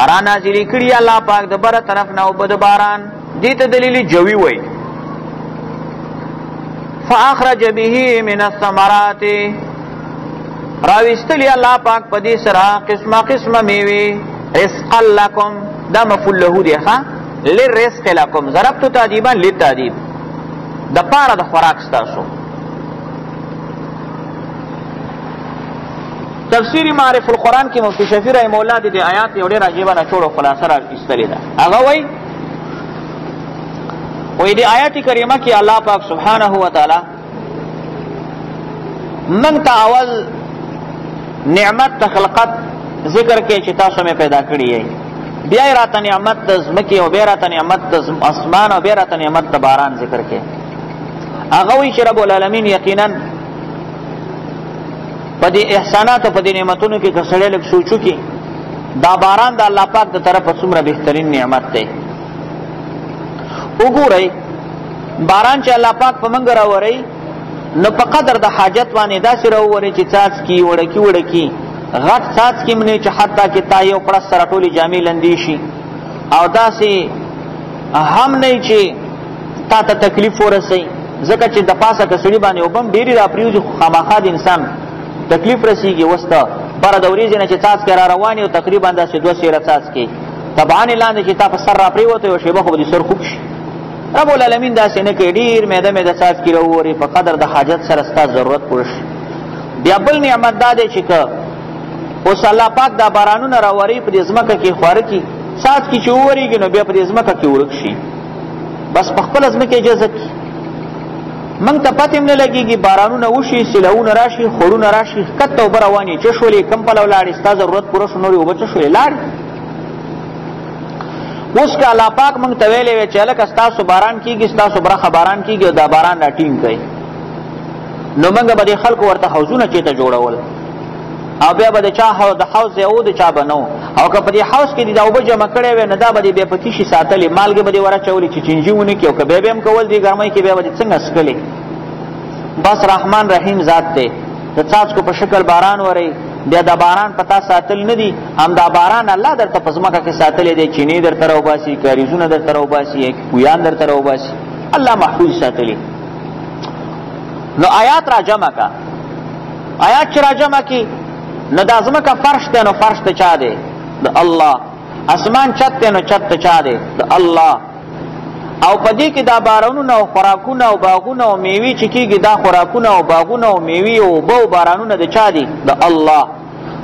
را نازلې کړي الله پاک د بره طرف نه اوبه د باران، دې ته دلیل جوي وایي. فاخرج به من الثمرات، راویستلی الله پاک په دې سره قسمه قسمه میوې. رزقا لکم، دا مفعول له دی ښه، للرزق لکم، ضربت تعذیبا للتعذیب، د پاره د خوراک ستاسو. تفسیر معرف القرآن کې مفتی شفیع رحمه الله د دې آیات یو ډېر عجیبه نچوړ خلاصه را ایستلې ده. هغه وایي دې آیات کریمه کې الله پاک سبحانه و تعالی من ته اول نعمت خلقت ذکر کې چې تاسو مې پیدا کړی یې، بیا راته نعمت د ځمکې او بیا راته نعمت د اسمان او بیا راته نعمت د باران ذکر کې. هغه وایي چې رب العالمین یقینا په دې احسانات او په دې نعمتونو کې که سړی لږ سوچ وکړي، دا باران د الله پاک د طرفه څومره بهترین نعمت دی. وګورئ باران چې الله پاک په موږ راوړی نو په قدر د حاجت باندې داسې راوړی چې څاڅکي وړکي وړکي غټ څاڅکي منې چې حتی کې تا یو پړس سره ټولې جامې لندې شي، او داسې هم نه چې تا ته تکلیف ورسوي، ځکه چې د پاسه که سړي باندې اوبه هم ډېرې راپرېوځي خو خامخا د انسان تکلیف رسیږي. اوس ته بره د ورېځې نه چې څاڅکي را روان او تقریبا داسې 2 سیره څاڅکي طبعا لاندې چې تا په سر راپرېوته یو شېبه خو به دې سر خوږ شي. رب العالمین داسې نه کوي، ډېر میده میده څاڅکي راووري په قدر د حاجت سره ستا ضرورت پوره شي. بیا بل نعمت دا دی چې که اوس الله پاک دا بارانونه راوري په دې ځمکه کې خواره کړي، څاڅکي چې وورېږي نو بیا په دې ځمکه کې ورک شي، بس په خپله ځمکه اجازه کړي. موږ ته پته هم نه لګېږي بارانونه وشي، سیلاونه راشي، خوړونه راشي، ښکته اوبه روانې څه شولې کم پلو لاړې، ستا ضرورت پوره شو نورې اوبه څه شولې لاړې. اوس که الله پاک موږ ته ویلې وی چې هلکه ستاسو باران کېږي، ستاسو برخه باران کېږي او دا باران را ټینګ کوي، نو موږ به دې خلکو ورته حوضونه چېرته جوړول او بیا به د چا د حوض دی او د چا به نه و، او که په دې حوض کې دې دا اوبه جمع کړی وی نو دا به دې بیا په تیشي ساتلې، مالګې به دې ورچولې چې چینجي ونه کړي، او که بیا به هم کول دې ګرمۍ کې بیا به دې څنګه څکلې. بس رحمان رحیم ذات دی، د څاڅکو په شکل باران ورئ، بیا دا باران پتا ساتل نه دي، هم دا باران الله درته په ځمکه کې ساتلی دی، چینې درته راوباسي، کاریزونه درته راوباسي، کویان درته راوباسي، الله محفوظ ساتلی. نو آیات را جمع کا، آیات چې را جمع کی نو دا ځمکه فرش دی نو فرش ته چا دی؟ د الله. اسمان چت دی نو چت ته چا دی؟ د الله. او په دې کې دا بارانونه او خوراکونه او باغونه او میوې چې کېږي، دا خوراکونه او باغونه او میوې او اوبه او بارانونه د چا دي؟ د الله.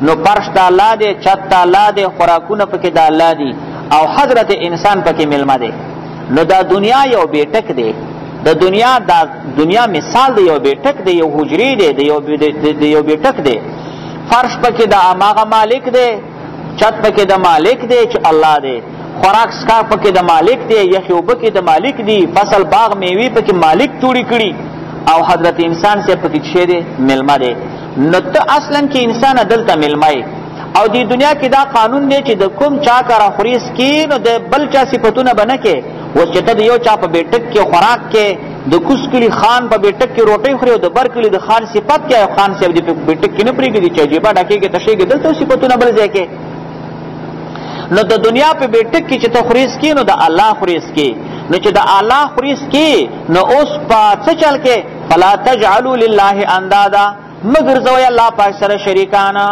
نو فرش د الله دی، چت د الله دی، خوراکونه پکې د الله دي، او حضرت انسان پکې ملمه دی. نو دا دنیا یو بیټک دی، د دنیا مثال دی، یو بیټک دی، یو حجرې دی، د یو بیټک دی. فرش پکې د اماغه مالک دی، چت پکې د مالک دی چې الله دی، خوراک سکار پکې د مالک دی، یخي اوبه کې د مالک دی، فصل باغ میوې پکې مالک جوړې کړي، او حضرت انسان سے پکې څه دی؟ ملمه دی. نو ته اصلا کې انسان دلته ملمه یې، او دې دنیا کې دا قانون دی چې د کوم چا کار خوريس کې نو د بل چا صفاتونه بنه کې. اوس چې ته د یو چا په بیټک کې خوراک کې د کوس کلی خان په بیټک کې روټۍ خوري او د بر کلی د خان صفات کې خان صاحب دې په بیټک کې نه پرېږدي چې جیبه ډکې کې تشېږي، دلته صفاتونه بل ځای کې. نو د دنیا په بیټک کې چې ته خوريس کې نو د الله خوريس کې، نو چې د الله خوريس کې نو اوس په څه چل کې؟ فلا تجعلوا لله اندادا، مگر زوی الله پاک سره شریکانا.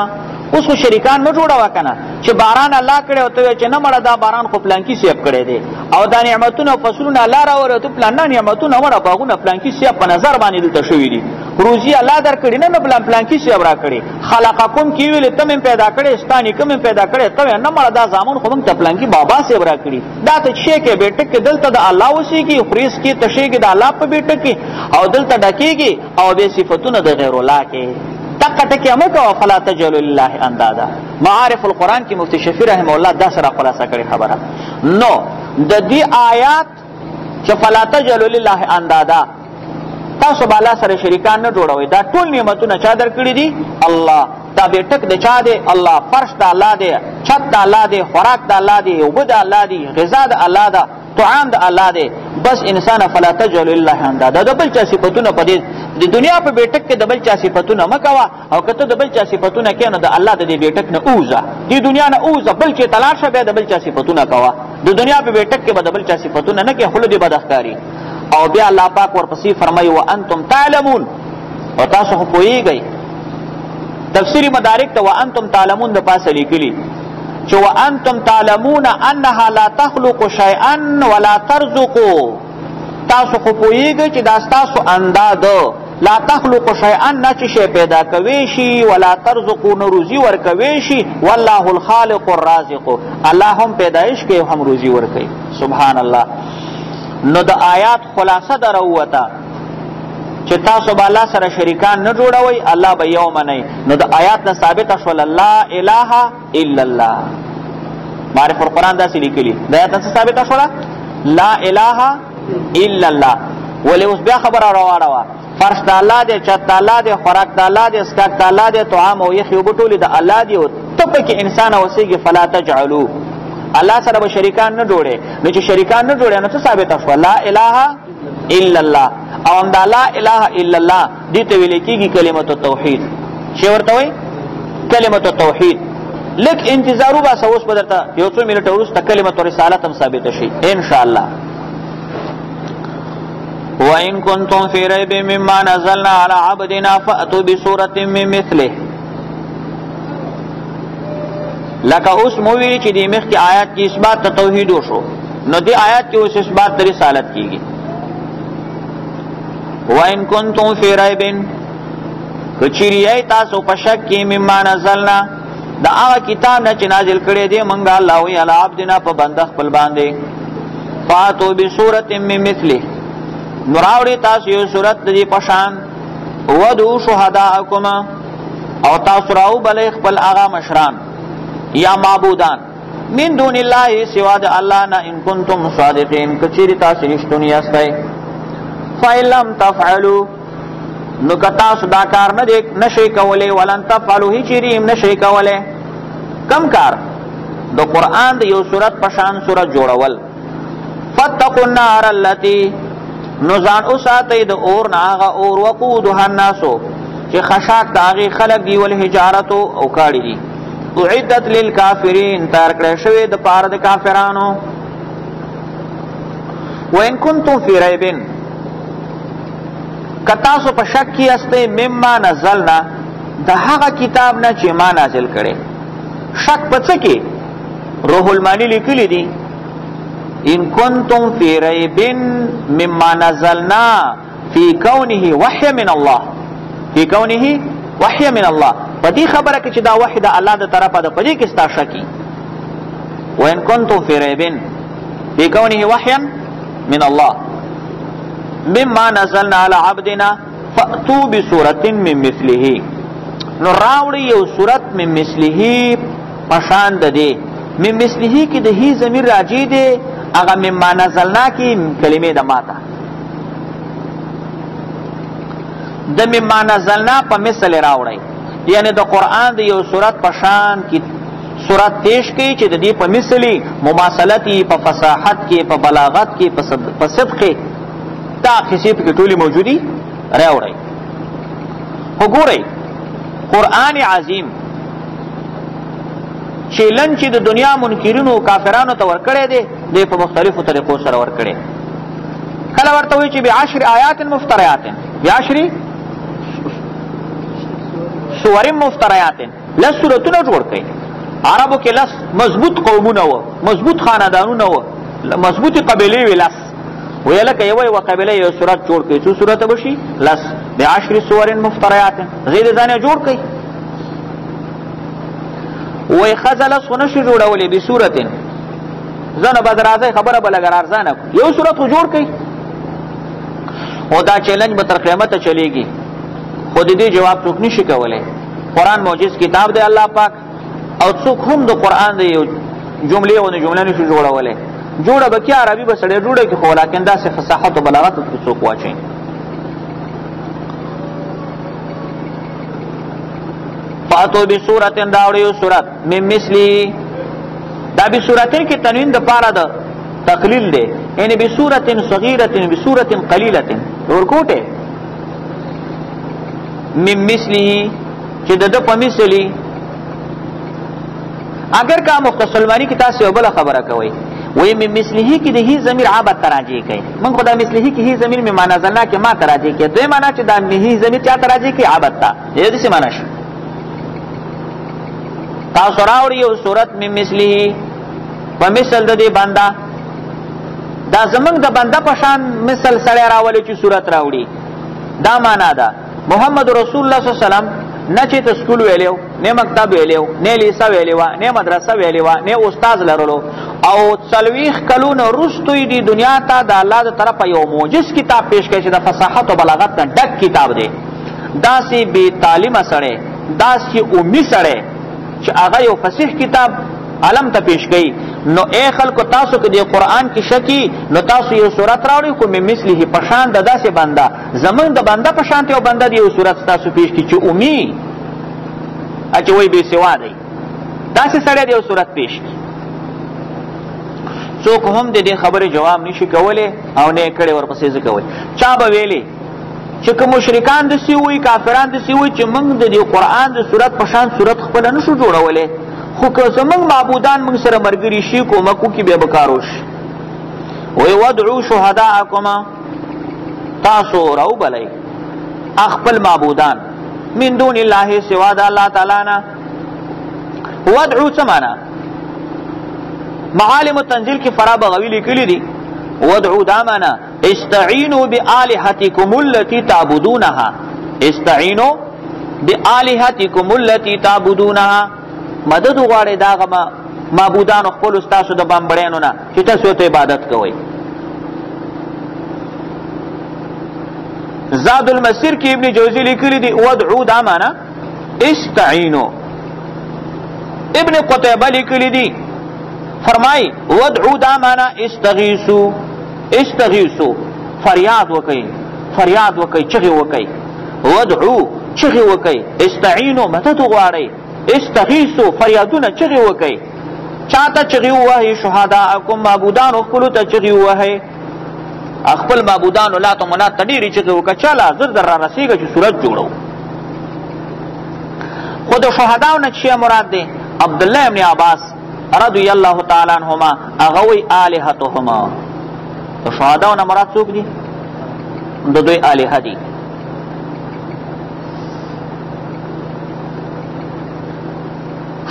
اوس خو شریکان مه جوړوه کنه چې باران الله کړی او ته چې نه مړه دا باران خو پلانکي سیب کړی دی، او دا نعمتونه او فصلونه الله راوړي او ته پلان نعمتونه مړه باغونه پلانکي سیب په نظر باندې دلته شوي دي، روزي الله درکړي نه پلانکي سیب راکړي. خلقکم کې ویلې ته مې پیدا کړی، ستا نیکه مې پیدا کړی، ته نه مړه دا زامن خو موږ ته پلانکي بابا سیب راکړي. دا ته شی کې بیټک کې دلته د الله اوسېږي، خوريس کې تشېږي د الله په بیټک کې، او دلته ډکېږي او بې صفتونه د غیر الله کې. تکه مکو فلا تجعلوا لله اندادا. معارف القرآن کی مفتی شفیع رحمه الله دا سره خلاصه کړي خبره. نو د دې آیات چې فلا تجعلوا لله اندادا، تاسو بالا سره شریکان نه جوړوي، دا ټول نعمتونه چا درکړي دي؟ الله. دا بیٹک د چا دی؟ الله. فرش د الله دی، چھت د الله دی، خوراک د الله دی، اوبه د الله دی، غذا د الله ده، طعام د الله دی. بس انسان فلا تجعلوا لله اندادا، د بل چا صفاتونه په دې د دنیا په بیٹک کې د بل چا صفاتونه مکوا، او کته د بل چا صفاتونه کې نه د الله د دې بیٹک نه اوزه، د دنیا نه اوزه، بل چې تلاش به د بل چا صفاتونه کوا. د دنیا په بیٹک کې به د بل چا صفاتونه نه کې، خلود بدخکاری. او بیا الله پاک ورپسې فرمایي وانتم تعلمون، او تاسو خو پوهیږئ. تفسیری مدارک ته وانتم تعلمون د پاسه لیکلي چې وانتم تعلمون انها لا تخلق شيئا ولا ترزق. تاسو خو پوهیږئ چې دا ستاسو انداز لا تخلق شيئا، نه چې شی پیدا کوي شي، ولا ترزق، نه روزي ورکوي شي. والله الخالق الرازق، الله هم پیدایش کوي هم روزي ورکوي. سبحان الله. نو د آیات خلاصه دروته چې تاسو به الله سره شریکان نه جوړوئ الله به یو منئ. نو د آیات نه ثابته شوله لا اله الا الله. معرف القرآن داسې لیکلي د آیات نه ثابته شوله لا اله الا الله. ولې اوس بیا خبره راواړوه فرش د الله دی، چت د الله دی، خوراک د الله دی، اسکاک د الله دی، طعام او یخې اوبه ټولې د الله دي او ته پکې انسان اوسېږي. فلا تجعلوا الله سره به شریکان نه جوړې. نو چې شریکان نه جوړې نو څه ثابته شوه لا اله الا الله. او همدا لا اله الا الله دې ته ویل کېږي کلمة التوحید. چې ورته وایي کلمة التوحید. لږ انتظار وباسه اوس به درته یو څو منټه وروسته کلمة الرسالت هم ثابته شي انشاءالله. وَإِن كُنتُمْ فِي رَيْبٍ مِّمَّا نَزَّلْنَا عَلَىٰ عَبْدِنَا فَأْتُوا بِسُورَةٍ مِّن مِّثْلِهِ. لکه اوس مو ویلي چې دې مخکې آیات کې اثبات د توحید وشو، نو دې آیات کې اوس اثبات د رسالت کېږي. وَإِن كُنتُمْ فِي رَيْبٍ که چیرې یئ تاسو په شک کې مما نزلنا د هغه کتاب نه چې نازل کړی دی موږ الله وی علی عبدنا په بنده خپل باندې فاتو بسورة من مثله نو راوړئ تاسو یو صورت د دې په شان ودعوا شهداءکم او تاسو راوبلئ خپل هغه مشران یا معبودان من دون الله سوا د الله نه ان کنتم صادقین که چیرې تاسو رښتونی یاستئ فإن لم تفعلوا نو که تاسو دا کار نشئ کولی ولن تفعلوا هیڅ چیرې هم نشئ کولی کم کار د قرآن د یو صورت په شان صورت جوړول فاتقوا النار التي نو ځان وساتئ د اور نه هغه اور وقودها الناسو چې خشاک د هغې خلک دي والحجارتو او کاړي دي اعدت للکافرین تیار کړی شوی د پاره د کافرانو وان کنتم فی ریب که تاسو په شک کې استئ مما نزلنا د هغه کتاب نه چې ما نازل کړی شک په څه کې روح المانی لیکلی دي ان کنتم فی ریب مما نزلنا فی کونه وحی من الله فی کونه وحی من الله په دې خبره کې چې دا وحی د الله د طرفه ده په دې کې ستا شکی وان کنتم فی ریب فی کونه وحیا من الله مما نزلنا على عبدنا فأتوا بسورة من مثله نو راوړي یو صورت من مثله پشان ده دی من مثله کې د هی ضمیر راجی دی هغه مما نزلنا کې کلمې د ماته د مما نزلنا په مثل راوړي یعنی د قرآن د یو صورت پشان کې صورت پیش کوي چې د دې په مثلی مماثلت په فصاحت کې په بلاغت کې په صدق دا کسی پکې ټولې موجودي راوړئ وګورئ قرآن عظیم چیلن چې د دنیا منکرینو کافرانو ته ورکړی دی دی په مختلفو طریقو سره ورکړی کله ورته وایي چې بعشر آیات مفتریات بعشر سور مفتریات لس سورتونه جوړ کړئ عربو کې لس مضبوط قومونه وه مضبوط خاندانونه وه مضبوطې قبیلې وې لس ویلکه یو قبیله یو صورت جوړ کړي څو صورت بشي لس بعشر سور مفتریات غیر ځانه جوړ کړي وای خزل سنشي جوړولې به صورت زنه بدرازه خبره بلګر ارزانه یو صورت جوړ کړي او دا چیلنج به تر قیامت چلیږي خود دې جواب څوک نشي کولای قرآن معجز کتاب دی الله پاک او څوک هم د قرآن دی جملې او جمله نشي جوړولای جوړه به کې عربي به سړی جوړه کې خو لیکن دا څه فصاحت او بلاغت په څوک واچي فاتو بسورۃ داوړیو سورۃ من مثلی دا بسورۃ کې تنوین د پاره د تقلیل دی یعنی بسورۃ صغیرۃ بسورۃ قلیلۃ ورکوټه من مثلی چې د په مثلی اگر کا مختصر معنی کې تاسو بل خبره کوي وی من مثله کی ده هی ضمیر عابد تراجی کوي من خدا مثله کی هی ضمیر می معنا زلنا کې ما تراجی کوي دوی معنا چې دا هی ضمیر چا تراجی کوي عابد تا دې څه معنا شي تاسو راوړی یو صورت من مثله په مثل د دې بندا دا زمنګ د بندا په شان مثل سره راولي چې صورت راوړي دا معنا ده محمد رسول الله صلی الله علیه وسلم نه چې ته سکول ویلیو، نه مکتب ویلیو، نه لیسه ویلیوه، نه مدرسه ویلیوه، نه استاد لرلو، او 40 کلونه وروسته یې دې دنیا ته د الله د طرفه یو معجز کتاب پیش کړي چې د فصاحت او بلاغت نه ډک کتاب دی. داسې بې تعلیمه سړی، داسې امي سړی چې هغه یو فصیح کتاب علم ته پیش کړي، نو اے خلکو تاسو که د قرآن کې شکی نو تاسو یو صورت راوړئ خو من مثله په شان د داسې بنده، زمونږ د بنده په شانته یو بنده د یو صورت تاسو پیش کړي چې امي چې وایي بې سوا دی، داسې سړی د یو صورت پیش کړي. څوک هم د دې خبرې جواب نشي کولی او نه یې کړی ورپسې ځکه وایي. چا به ویلې چې که مشرکان داسې وایي، کافران داسې وایي چې موږ د دې قرآن د صورت په شان صورت خپله نشو جوړولی، خو که زمونږ معبودان موږ سره ملګري شي کومکو کې بیا به کار وشي. وایي ودعو شهداءکم، تاسو راوبلئ خپل معبودان من دون الله سوا د الله تعالی نه. ودعو څه معنا؟ معالم التنزیل کې فرا بغوی لیکلي دي ودعو دا معنا استعینوا بآلهتکم التي تعبدونها، استعینوا بآلهتکم التي تعبدونها، مدد غواړي دا غما معبودانو خپل استاسو د بمبړیانو نه چې تاسو ته عبادت کوئ. زاد المسیر کې ابن جوزی لیکلی دی ودعو دا معنا استعینوا. ابن قتیبه لیکلی دی فرمای ودعو دا معنا استغیثوا، استغیثوا فریاد وکئ، فریاد وکئ، چغې وکئ. ودعو چغې وکئ، استعینوا مدد غواړئ، استغیثوا فریادونه چغې وکئ. چاته چغې ووهئ؟ شهداءکم معبودانو خپلو ته چغې ووهئ، خپل معبودانو لات و منات ته ډېرې چغې وکړه چاله زر در را رسېږه چې صورت جوړو. خو د شهداو نه چې مراد دی عبدالله ابن عباس رضی الله تعالی عنهما هغه وایي الهتهما، د شهداو نه مراد څوک دي؟ د دوی الهه دي.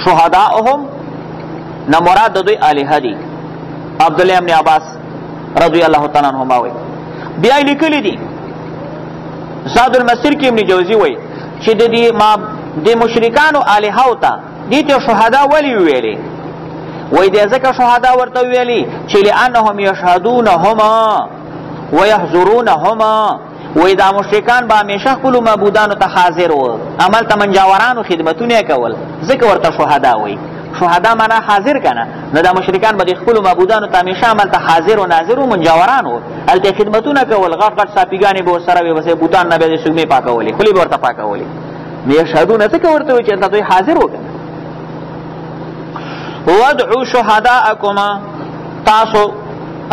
شهداءهم نه مراد د دوی الهه دي. عبدالله ابن عباس رضی الله تعالی عنهما وایي. بیا یې لیکلي دي زاد المسیر کې ابن جوزی وایي چې د مشرکانو الهو ته دې ته شهدا ولې ویلې؟ وایي دې ځکه شهدا ورته ویلي چې لانهم یشهدونهما ویحضرونهما، وایي دا مشرکان به همیشه خپلو معبودانو ته حاضر و، عمل ته منجاورانو خدمتونه یې کول، ځکه ورته شهدا وایي. شهدا معنا حاضر کنه، نو دا مشرکان به د خپلو معبودانو ته همیشه عمل ته حاضر و ناظر و منجاوران و، هلته خدمتونه کول، غټ غټ ساپیګانې به ورسره وي، بس بوتان نه به یې سږمې پاکولې، خولې به ورته پاکولې. نو یشهدونه ځکه ورته وایي چې هلته دوی حاضر و کنه. ودعو شهداءکم، تاسو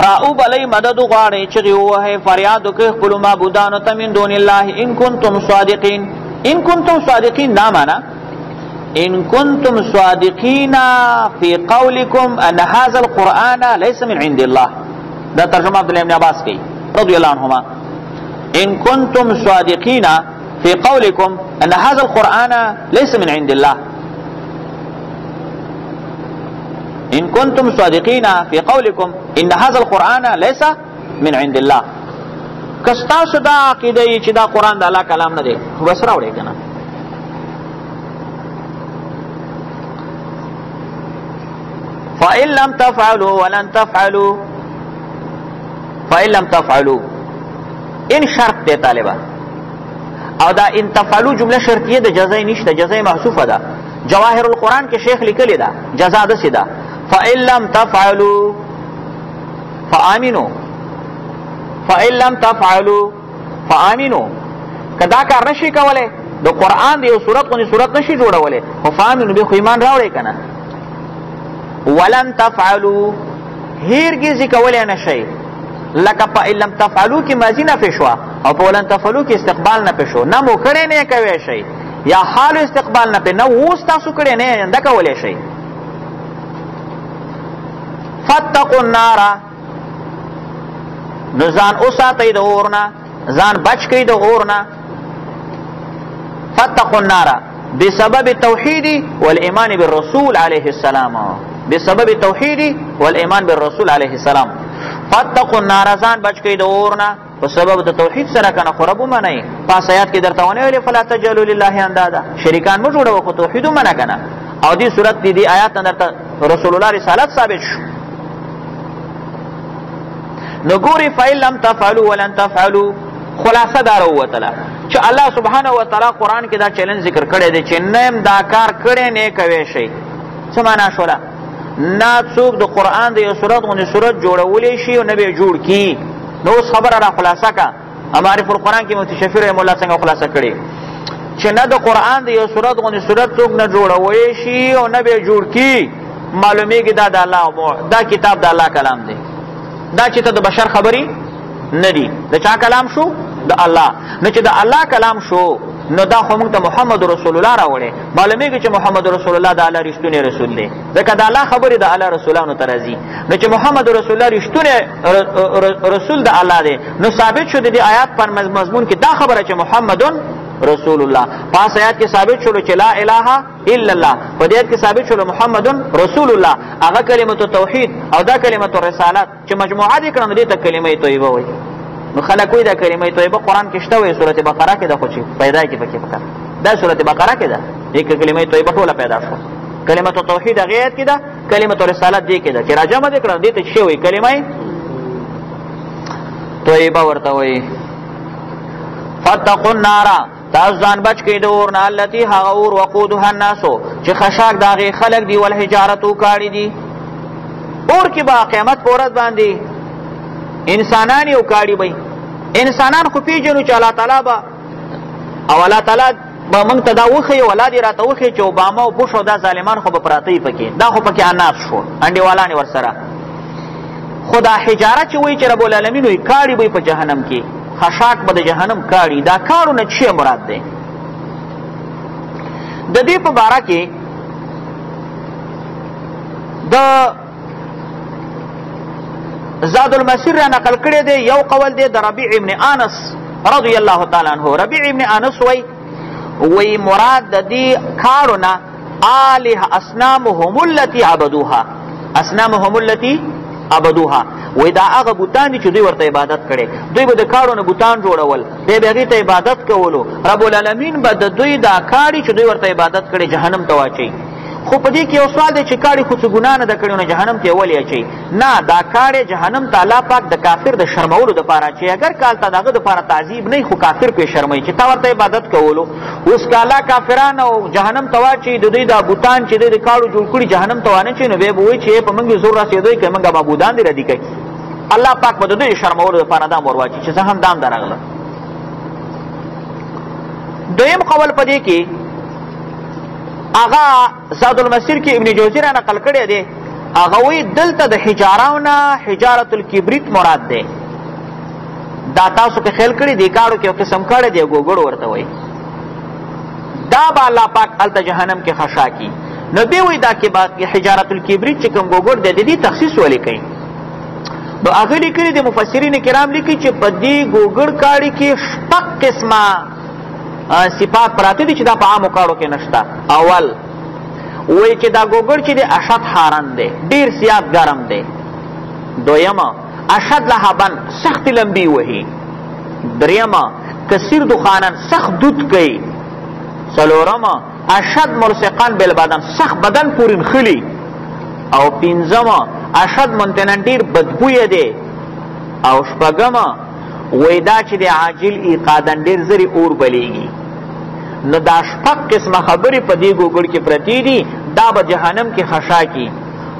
راوبلئ مدد غواړئ چغې ووهئ فریاد وکړئ خپلو معبودانو ته من دون الله ان کنتم صادقین. ان کنتم صادقین دا معنا ان کنتم صادقین فی قولکم ان هذا القرآن لیس من عند الله. دا ترجمه عبدالله ابن عباس کی رضی اللہ عنہما. ان کنتم صادقین فی قولکم ان هذا القرآن لیس من عند الله. ان کنتم صادقین فی قولکم ان هذا القرآن لیس من عند الله. کستاسو دا عقیده ای چې دا قرآن د الله کلام نه دی، بس راوړئ کنه. فإن لم تفعلوا ولن تفعلوا، فإن لم تفعلوا ان شرط دی طالبه، او دا ان تفعلوا جمله شرطیه ده، جزای نشته، جزای محذوفه ده. جواهر القرآن کې شیخ لیکلی ده جزا داسې ده فإن لم تفعلوا فآمنوا، فإن لم تفعلوا فآمنوا. که دا کار نشي کولی د قرآن د یو صورت غوندې صورت نشي جوړولی، خو فآمنوا بیا خو ایمان راوړئ که نه. ولن تفعلوا هرگزی کولی نشئ، لکه په ان لم تفعلوا کې ماضي نفی شوه او په ولن تفعلوا کې استقبال نفی شو، نه مو کړی نه کوی شئ، یا حال استقبال نفی نه اوس تاسو کړی نه انده کولی شئ. فاتقوا النار، نو ځان اوساتئ د اور نه، ځان بچ کئ د اور نه. فاتقوا النار بسبب التوحید والایمان بالرسول علیه السلام، بسبب التوحید والایمان بالرسول علیه السلام. فاتقوا النار ځان بچ کئ د اور نه په سبب د توحید سره کنه خراب ومنئ. پاس آیات کې درته ونه ویلې فلا تجعلوا لله اندادا، شریکان مو جوړو خو توحید ومنه کنه. او دې صورت دې آیات درته رسول الله رسالت ثابت شو. نو ګوري فإن لم تفعلوا ولن تفعلوا، خلاصه دار وتلا چې الله سبحانه و تعالی قران کې دا چیلنج ذکر کړی دی چې نیم دا کار کړي نه کوي شي. څه معنا شولا؟ نه څوک د قران د یو سورت غونې سورت جوړولې شي او نه به جوړ کی. نو اوس خبره را خلاصه کا معرف القرآن کې مفتی شفیع رحم الله څنګه خلاصه کړي چې نه د قران د یو سورت غونې سورت څوک نه جوړولې شي او نه به جوړ کی. معلومیږي دا د الله دا کتاب د الله کلام دی. دا چې ته د بشر خبري نه دی، د چا کلام شو؟ د الله. نو چې د الله کلام شو نو دا خو موږ ته محمد رسول الله راوړي. معلومیږي چې محمد رسول الله د الله رښتونی رسول دی، ځکه د الله خبرې د الله رسولانو ته راځي. نو چې محمد رسول الله رښتونی رسول د الله دی، نو ثابت شو د دې آیات پر مضمون کې دا خبره چې محمدن رسول الله. پاس آیات کې ثابت شو چې لا اله الا الله، په دې آیات کې ثابت شو محمدن رسول الله. هغه کلمه توحید او دا کلمه رسالت چې مجموعه دي کړم دې ته کلمه طیبه وایي. نو خلک وایي دا کلمه طیبه قران کې شته وي، سورته بقره کې ده، خو چې پیدا کې پکې پکړه دا سورته بقره کې ده. یک کلمه طیبه ټوله پیدا شو. کلمه توحید هغه آیت کې ده، کلمه رسالت دې کې ده چې راجمه دې کړم دې ته شی وایي کلمه طیبه ورته وایي. فتقوا النار، تاسو ځان بچ کړئ د اور نه، التي هغه اور وقودها الناس چې خشاک داغه خلق دی، والحجارتو کاړي دي. اور کې با قیامت په ورځ باندې انسانان یو کاړي وي. انسانان خو پیژنو چې الله تعالی با او الله تعالی به موږ ته دا وخی ولادي راته وخی چې اوباما او بوش او دا ظالمان خو به پراتی پکې، دا خو پکې اناس شو انډیوالان ورسره. خدا حجاره چې وایي چې رب العالمین وي کاړي وي په جهنم کې، خشاک به د جهنم کاړي. دا کارونه څه مراد دی؟ د دې په باره کې د زاد المسیر را نقل کړی دی یو قول دی د ربیع ابن انس رضی الله تعالی عنہ. ربیع ابن انس وی مراد د دې کارونه الہ اصنامهم التي عبدوها، اصنامهم التي عبدوها، وی دا هغه بوتان دي چې دوی ورته عبادت کړي. دوی به د کارونه بوتان جوړول، دوی به هغې ته عبادت کولو. رب العالمین به د دوی دا کاړي چې دوی ورته عبادت کړي جهنم ته واچوي. خو په دې کې یو سوال دی چې کاړي خو څه ګناه نه ده کړې نو جهنم ته یې ولې اچوي؟ نه، دا کاړی جهنم ته الله پاک د کافر د شرمولو دپاره چې اگر کال ته د هغه دپاره تعذیب نه خو کافر پرې شرموي چې تا ورته عبادت کولو. اوس که الله کافران او جهنم ته واچوي د دوی دا بوتان چې دوی د کاړو جوړ کړي جهنم ته وانه چوي، نو بیا به وایي چې په موږ زور رسېدوی که موږ معبودان دې ردي کوي. الله پاک به د دوی شرمولو دپاره دام ورواچي چې څه هم دام درغله. دویم قول په دې کې اغا زاد المسیر کې ابن جوزی را نقل کړی دی. هغه وی دلته د حجارهونه حجارت الکبریت مراد دی. دا تاسو کې خیال کړی دی کاړو کې یو قسم کړی دی ګوګړ ورته وایي. دا به الله پاک هلته جهنم کې خشا کي. نو بیا وایي دا کې حجارت الکبریت چې کوم ګوګړ دی د دې تخصیص ولې کوي؟ نو هغه لیکلي د مفسرین کرام لیکي چې په دې ګوګړ کاړي کې شپږ قسمه صفات پراته دي چې دا په عامو کاړو کې نشته. اول وایي چې دا ګوګړ چې دی اشد حارن دی، ډیر زیات ګرم دی. دویمه اشد لهبن، سخت لمبي وهي. دریمه کثیر دخانن، سخت دود کوي. څلورمه اشد ملصقان بالبدن، سخت بدن پورې نښلي. او پنځمه اشد منتنن، ډیر بدبویه دی. او شپږمه وی دا چې د عاجل ایقادن، ډیر زری اور بلیږي. نو دا شپږ قسمه خبرې په دې ګوګړ کې پرتې دي، دا به جهنم کې خشا کی.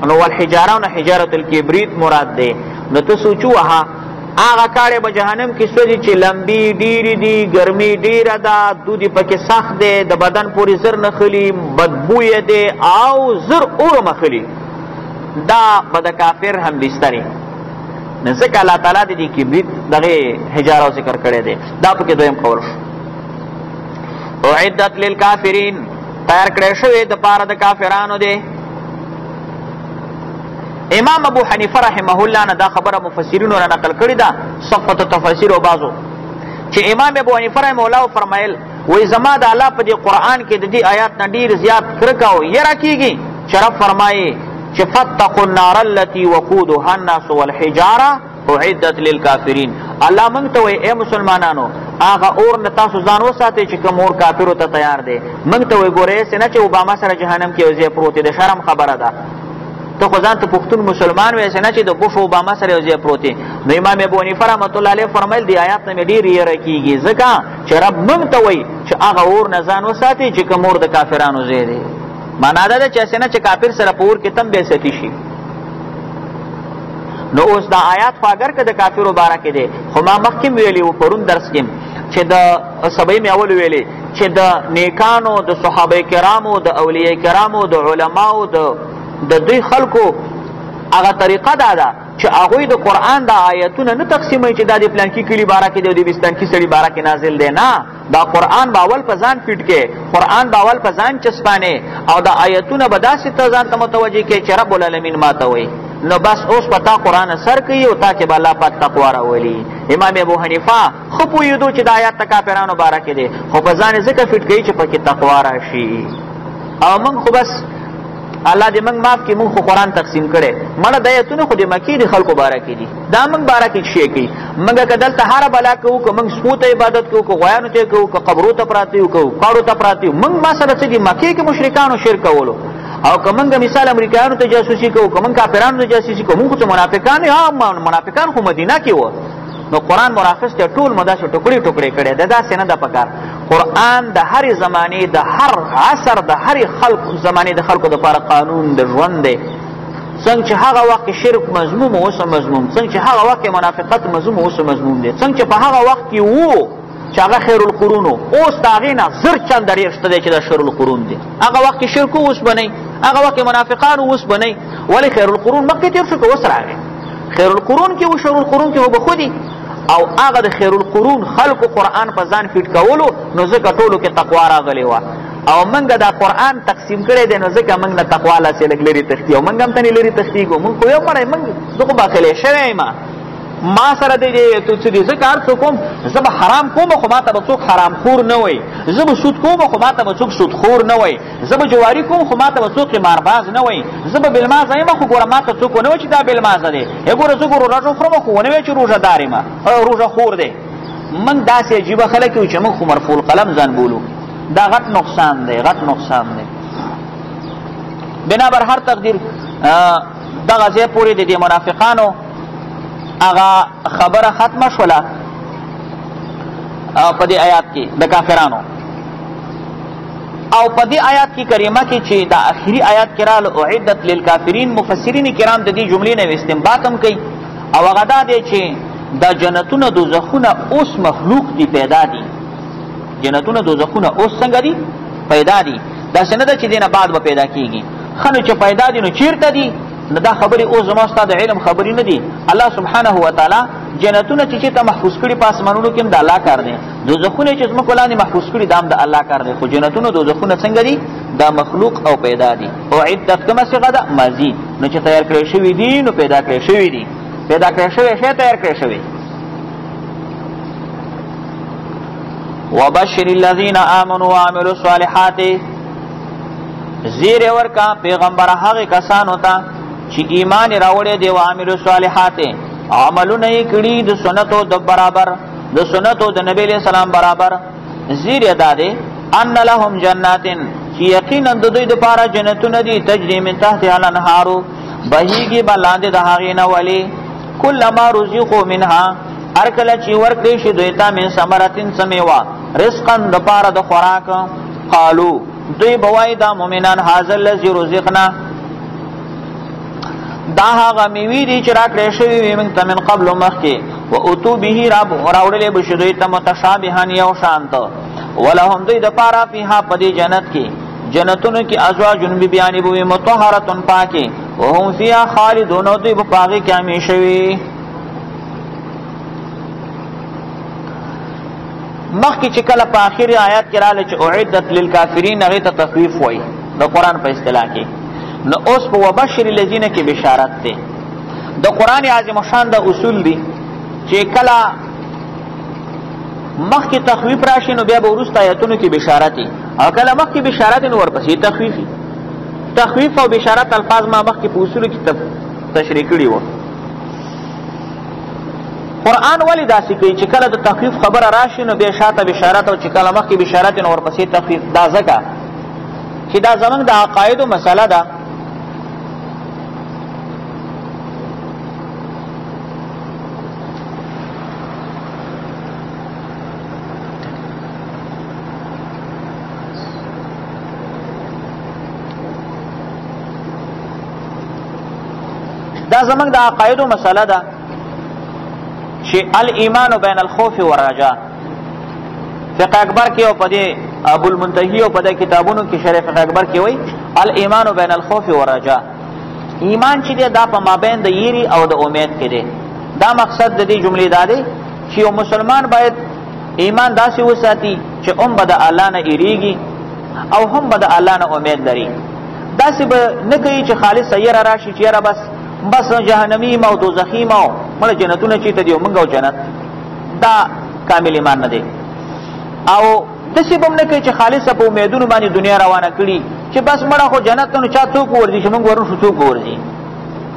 نو والحجارهونه حجارت الکبریت مراد دی. نو ته سوچو هغه کاړی به جهنم کې سوځي چې لمبي ډیرې دي، ګرمي ډیره ده، دودې پکې سخت دی، د بدن پورې زر نښلي، بدبویه دی او زر اور مخلي. دا به د کافر هم بستري. نو ځکه الله تعالی د دې کبریت دغه حجاره ذکر کړی دی. دا پکې دویم قول شو. اعدت للکافرین، تیار کړی شوی د پاره د کافرانو دی. امام ابو حنیفه رحمه الله نه دا خبره مفسرینو را نقل کړې ده، صفت تفاسیر او بعضو چې امام ابو حنیفه رحمه الله فرمایل وای زما د الله په دې قرآن کې د دې آیات نه ډیر زیات کرکه او یره کیږي چې رب فرمایي چې فاتقوا النار التي وقودها الناس والحجاره اعدت للكافرین. الله موږ ته وایي اے مسلمانانو هغه اور نه تاسو ځان وساتئ چې کوم اور کافرو ته تیار دی. موږ ته وایي ګورئ هسې نه چې اوباما سره جهنم کې یو ځای پروت دی، د شرم خبره ده. ته خو ځان ته پښتون مسلمان وایې هسې نه چې د بوش اوباما سره یو ځای پروت دی. نو امام ابو حنیفه رحمت الله علیه فرمیل د آیات نه مې ډېر یېره کېږي ځکه چې رب موږ ته وایي چې هغه اور نه ځان وساتئ چې کوم اور د کافرانو ځای دی. معنا دا ده چې هسې نه چې کافر سره په اور کې تم بېعزتي شي. نو اوس دا آیات خو اگر که د کافرو باره کې دی، خو ما مخکې ویلي و پرون درس کې چې د سبعی مې اول ویلې چې د نیکانو د صحابه کرامو د اولیاء کرامو د علماو د دوی خلکو هغه طریقه دا ده چې هغوی د قرآن د آیتونه نه تقسیموي چې دا د پلانکي کلي باره کې دی او د بستانکي سړي باره کې نازل دی. نه، دا قرآن به اول په ځان فټ کې، قرآن به اول په ځان چسپانې او د آیتونه به داسې ته ځان ته متوجه کې چې رب العالمین ما ته وایي. نو بس اوس په تا قرآن سر کوي او تا کې به الله پاک تقوا راولي. امام ابو حنیفه ښه پوهېدو چې د آیات د کافرانو باره کې دی، خو په ځان یې ځکه فټ کوي چې پکې تقوا راشي. او موږ خو بس الله دې موږ معاف کړي، موږ خو قرآن تقسیم کړی مړه د ایتونه خو د مکې د خلکو باره کې دي، دا موږ باره کې شی کوي. موږ که دلته هره بلا کوو، که موږ سپو ته عبادت کوو، که غویانو ته کوو، که قبرو ته پراته یو، که کاڼو ته پراته یو، موږ ما سره څه دي مکې کې مشرکانو شرک کولو. او که موږ مثال امریکایانو ته جاسوسي کوو، که موږ کافرانو ته جاسوسي کوو، موږ خو څه منافقان یو. منافقان خو مدینه کې وو. نو قرآن مراخص ته ټول مو داسې ټوکړې ټوکړې کړی دی، داسې نه ده پکار. قرآن د هرې زمانې د هر عصر د هرې زمانې د خلکو دپاره قانون د ژوند دی. څنګه چې هغه وخت کې شرک مذموم و اوس مذموم، څنګه چې هغه وخت کې منافقت مذموم و اوس مذموم دی، څنګه چې په هغه وخت کې وو چې هغه خیر القرون اوس د هغې نه زر چنده ډېر شته دی چې دا شر القرون دی. هغه وخت کې شرک اوس بنئ، هغه وخت کې منافقان اوس بنئ. ولې خیر القرون مخکې تېر شو که اوس راغی؟ خیر القرون کې و شر القرون کې خو به خودي او هغه د خیر القرون خلقو قرآن په ځان فټ کولو، نو ځکه ټولو کې تقوا راغلی وه. او موږ دا قرآن تقسیم کړی دی، نو ځکه موږ نه تقوا لاسې لږ لرې تښتي او موږ هم ته نه لرې تښتېږو. موږ خو یو مړی، زه خو باقلی شوی یم، ما سره دی څه دي، زه کار څه کوم، زه به حرام کوم خو ما ته به څوک حرام خور نه وایي، زه به سود کوم خو ما ته به څوک سود خور نه وایي، زه به جواري کوم خو ما ته به څوک قمارباز نه وایي، زه به بېلمازه یم خو ګوره ما ته څوک ونه وایي چې دا بېلمازه دی، ګوره زه ګوره روژه خورم خو ونه وایي چې روژه دار یم روژه خور دی. موږ داسې عجیبه خلک یو چې موږ خو مرفوع القلم ځان بولو. دا غټ نقصان دی، غټ نقصان دی. بنابر هر تقدیر دغه ځای پورې د دې منافقانو هغه خبره ختمه شوله په دې آیات کې د کافرانو. او په دې آیات کې کریمه کې چې دا آخري آیات کې راغله اعدت للکافرین، مفسرین کرام د دې جملې نه استنباط هم کوي او هغه دا دی چې دا جنتونه دوزخونه اوس مخلوق دي، پیدا دي. جنتونه دوزخونه اوس څنګه دي؟ پیدا دي. داسې نه ده چې دې نه بعد به پیدا کېږي. ښه نو چې پیدا دي نو چېرته دي؟ نو دا خبرې اوس زما ستا د علم خبرې نه دي. الله سبحانه وتعالی جنتونه چې چېرته محفوظ کړي په اسمانونو کې هم د الله کار دی، دوزخونه چې ځمکو لاندې محفوظ کړي دا هم د الله کار دی. خو جنتونه دوزخونه څنګه دي؟ دا مخلوق او پیدا دي. اعدت کومه صیغه ده؟ ماضي. نو چې تیار کړی شوي دي نو پیدا کړی شوي دي، پیدا کړی شوی شی تیار کړی شوی. وبشر الذین آمنوا وعملوا الصالحات، زیر ورکا پیغمبر هغه کسانو ته چې ایمان راوړی دی او عاملو صالحات، عملونه یې کړي د سنتو د برابر، د سنتو د نبی علیہ السلام برابر. زیر ادا دی ان لهم جنات، چې یقینا د دوی دپاره جنتونه دي، تجری من تحتها الانهار، بهیږي به لاندې د هغې نه ولې، کلما رزقوا منها، هر کله چې ورکړی شي دوی ته من ثمرتین څه میوه، رزقا دپاره د خوراک، قالو دوی به وایي دا مؤمنان هذا الذي رزقنا، دا هغه میوې دي چې راکړی شوي وي موږ ته من قبل مخکې، و اتو به راوړلی به شي دوی ته متشابهن یو شانته، ولهم دوی دپاره فیها په دې جنت کې، جنتونو کې ازواجن بیبیانې به وي مطهرتن پاکې، وهم فیها خالدون، دوی به په هغې کې همیشه وي. مخکې چې کله په آخري آیات کې راغله چې اعدت للکافرین، هغې ته تخویف وایي د قرآن په اصطلاح کې. نو اوس په وبشر الذین کې بشارت دی. د قرآن عظیم شان د اصول دي چې کله مخکې تخویف راشي نو بیا به وروسته آیتونو کې بشارت وي، او کله مخکې بشارت نو ورپسې تخویف وي. تخویف او بشارت الفاظ ما مخکې په اصولو کې تشریح کړي وو. قرآن ولی داسې کوي چې کله د تخفیف خبره راشي نو بیا شاته بشارت او چې کله مخکې بشارت نو ورپسې تخفیف. دا ځکه چې دا زمونږ د عقایدو مسله ده. دا زمونږ د عقایدو مسله ده چې الایمان بین الخوف والرجاء. فقه اکبر کې او په دې ابو المنتهی او په دې کتابونو کې شرح فقه اکبر کې وایي الایمان بین الخوف والرجاء. ایمان چې دی دا په مابین د یری او د امید کې دی. دا مقصد د دې جملې دا دی چې یو مسلمان باید ایمان داسې وساتي چې هم به د الله نه یریږي او هم به د الله نه امید لري. داسې به نه کوي چې خالص یره راشي چې یره بس جهنمی ما او دوزخی ما مړه جنتونه چیته دی موږ او جنت. دا کامل ایمان نه دی. او داسې به نه کوي چې خالصه په امیدونو باندې دنیا روانه کړي چې بس مړه خو جنت ته نو چا څوک ورځي چې موږ ورنشو څوک ورځي.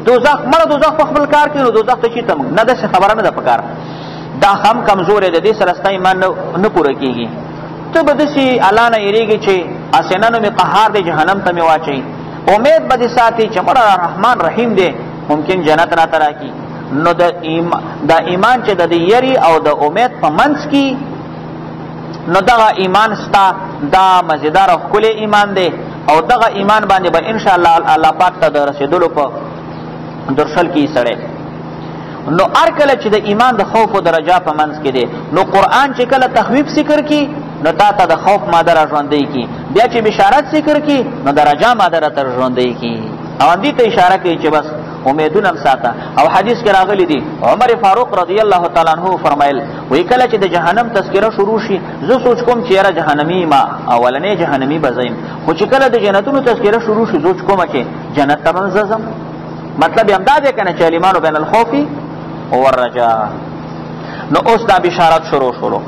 دوزخ مړه دوزخ په خپل کار کوي نو دوزخ ته چیته موږ نه. داسې خبره نه ده پکار. دا هم کمزور دی. د دې سره ستا ایمان نه پوره کېږي. ته به داسې الله نه یېرېږي چې اسنه نو مې قهار دی جهنم ته مې واچوي. امید به دې ساتي چې مړه رحمان رحیم دی ممکن جنت را ترا کی. نو دا ایمان چې د یری او د امید په منځ کې نو دغه ایمان ستا دا مزیدار او ښکلی ایمان دی او دغه ایمان باندې به ان شاء الله الله پاک ته د رسیدلو په درشل کې سړی. نو هر کله چې د ایمان د خوف او د رجا په منځ کې دی نو قرآن چې کله تخویف ذکر کی نو تا ته د خوف ماده را ژوندی کی. بیا چې بشارت ذکر کی نو د رجا ماده را تر ژوندی کی. او دې ته اشاره کوي چې بس امیدونه ساته. او حدیث کې راغلی دی عمر فاروق رضی الله تعالی عنہ فرمایل وی کله چې د جهنم تذکره شروع شي زه سوچ کوم چې یاره جهنمی ما اولنې جهنمی بزایم خو چې کله د جنتونو تذکره شروع شي سوچ کوم چې جنت ته منځم. مطلب هم دا دی کنه چې الایمان بین الخوف والرجاء. نو اوس دا بشارت شروع شروع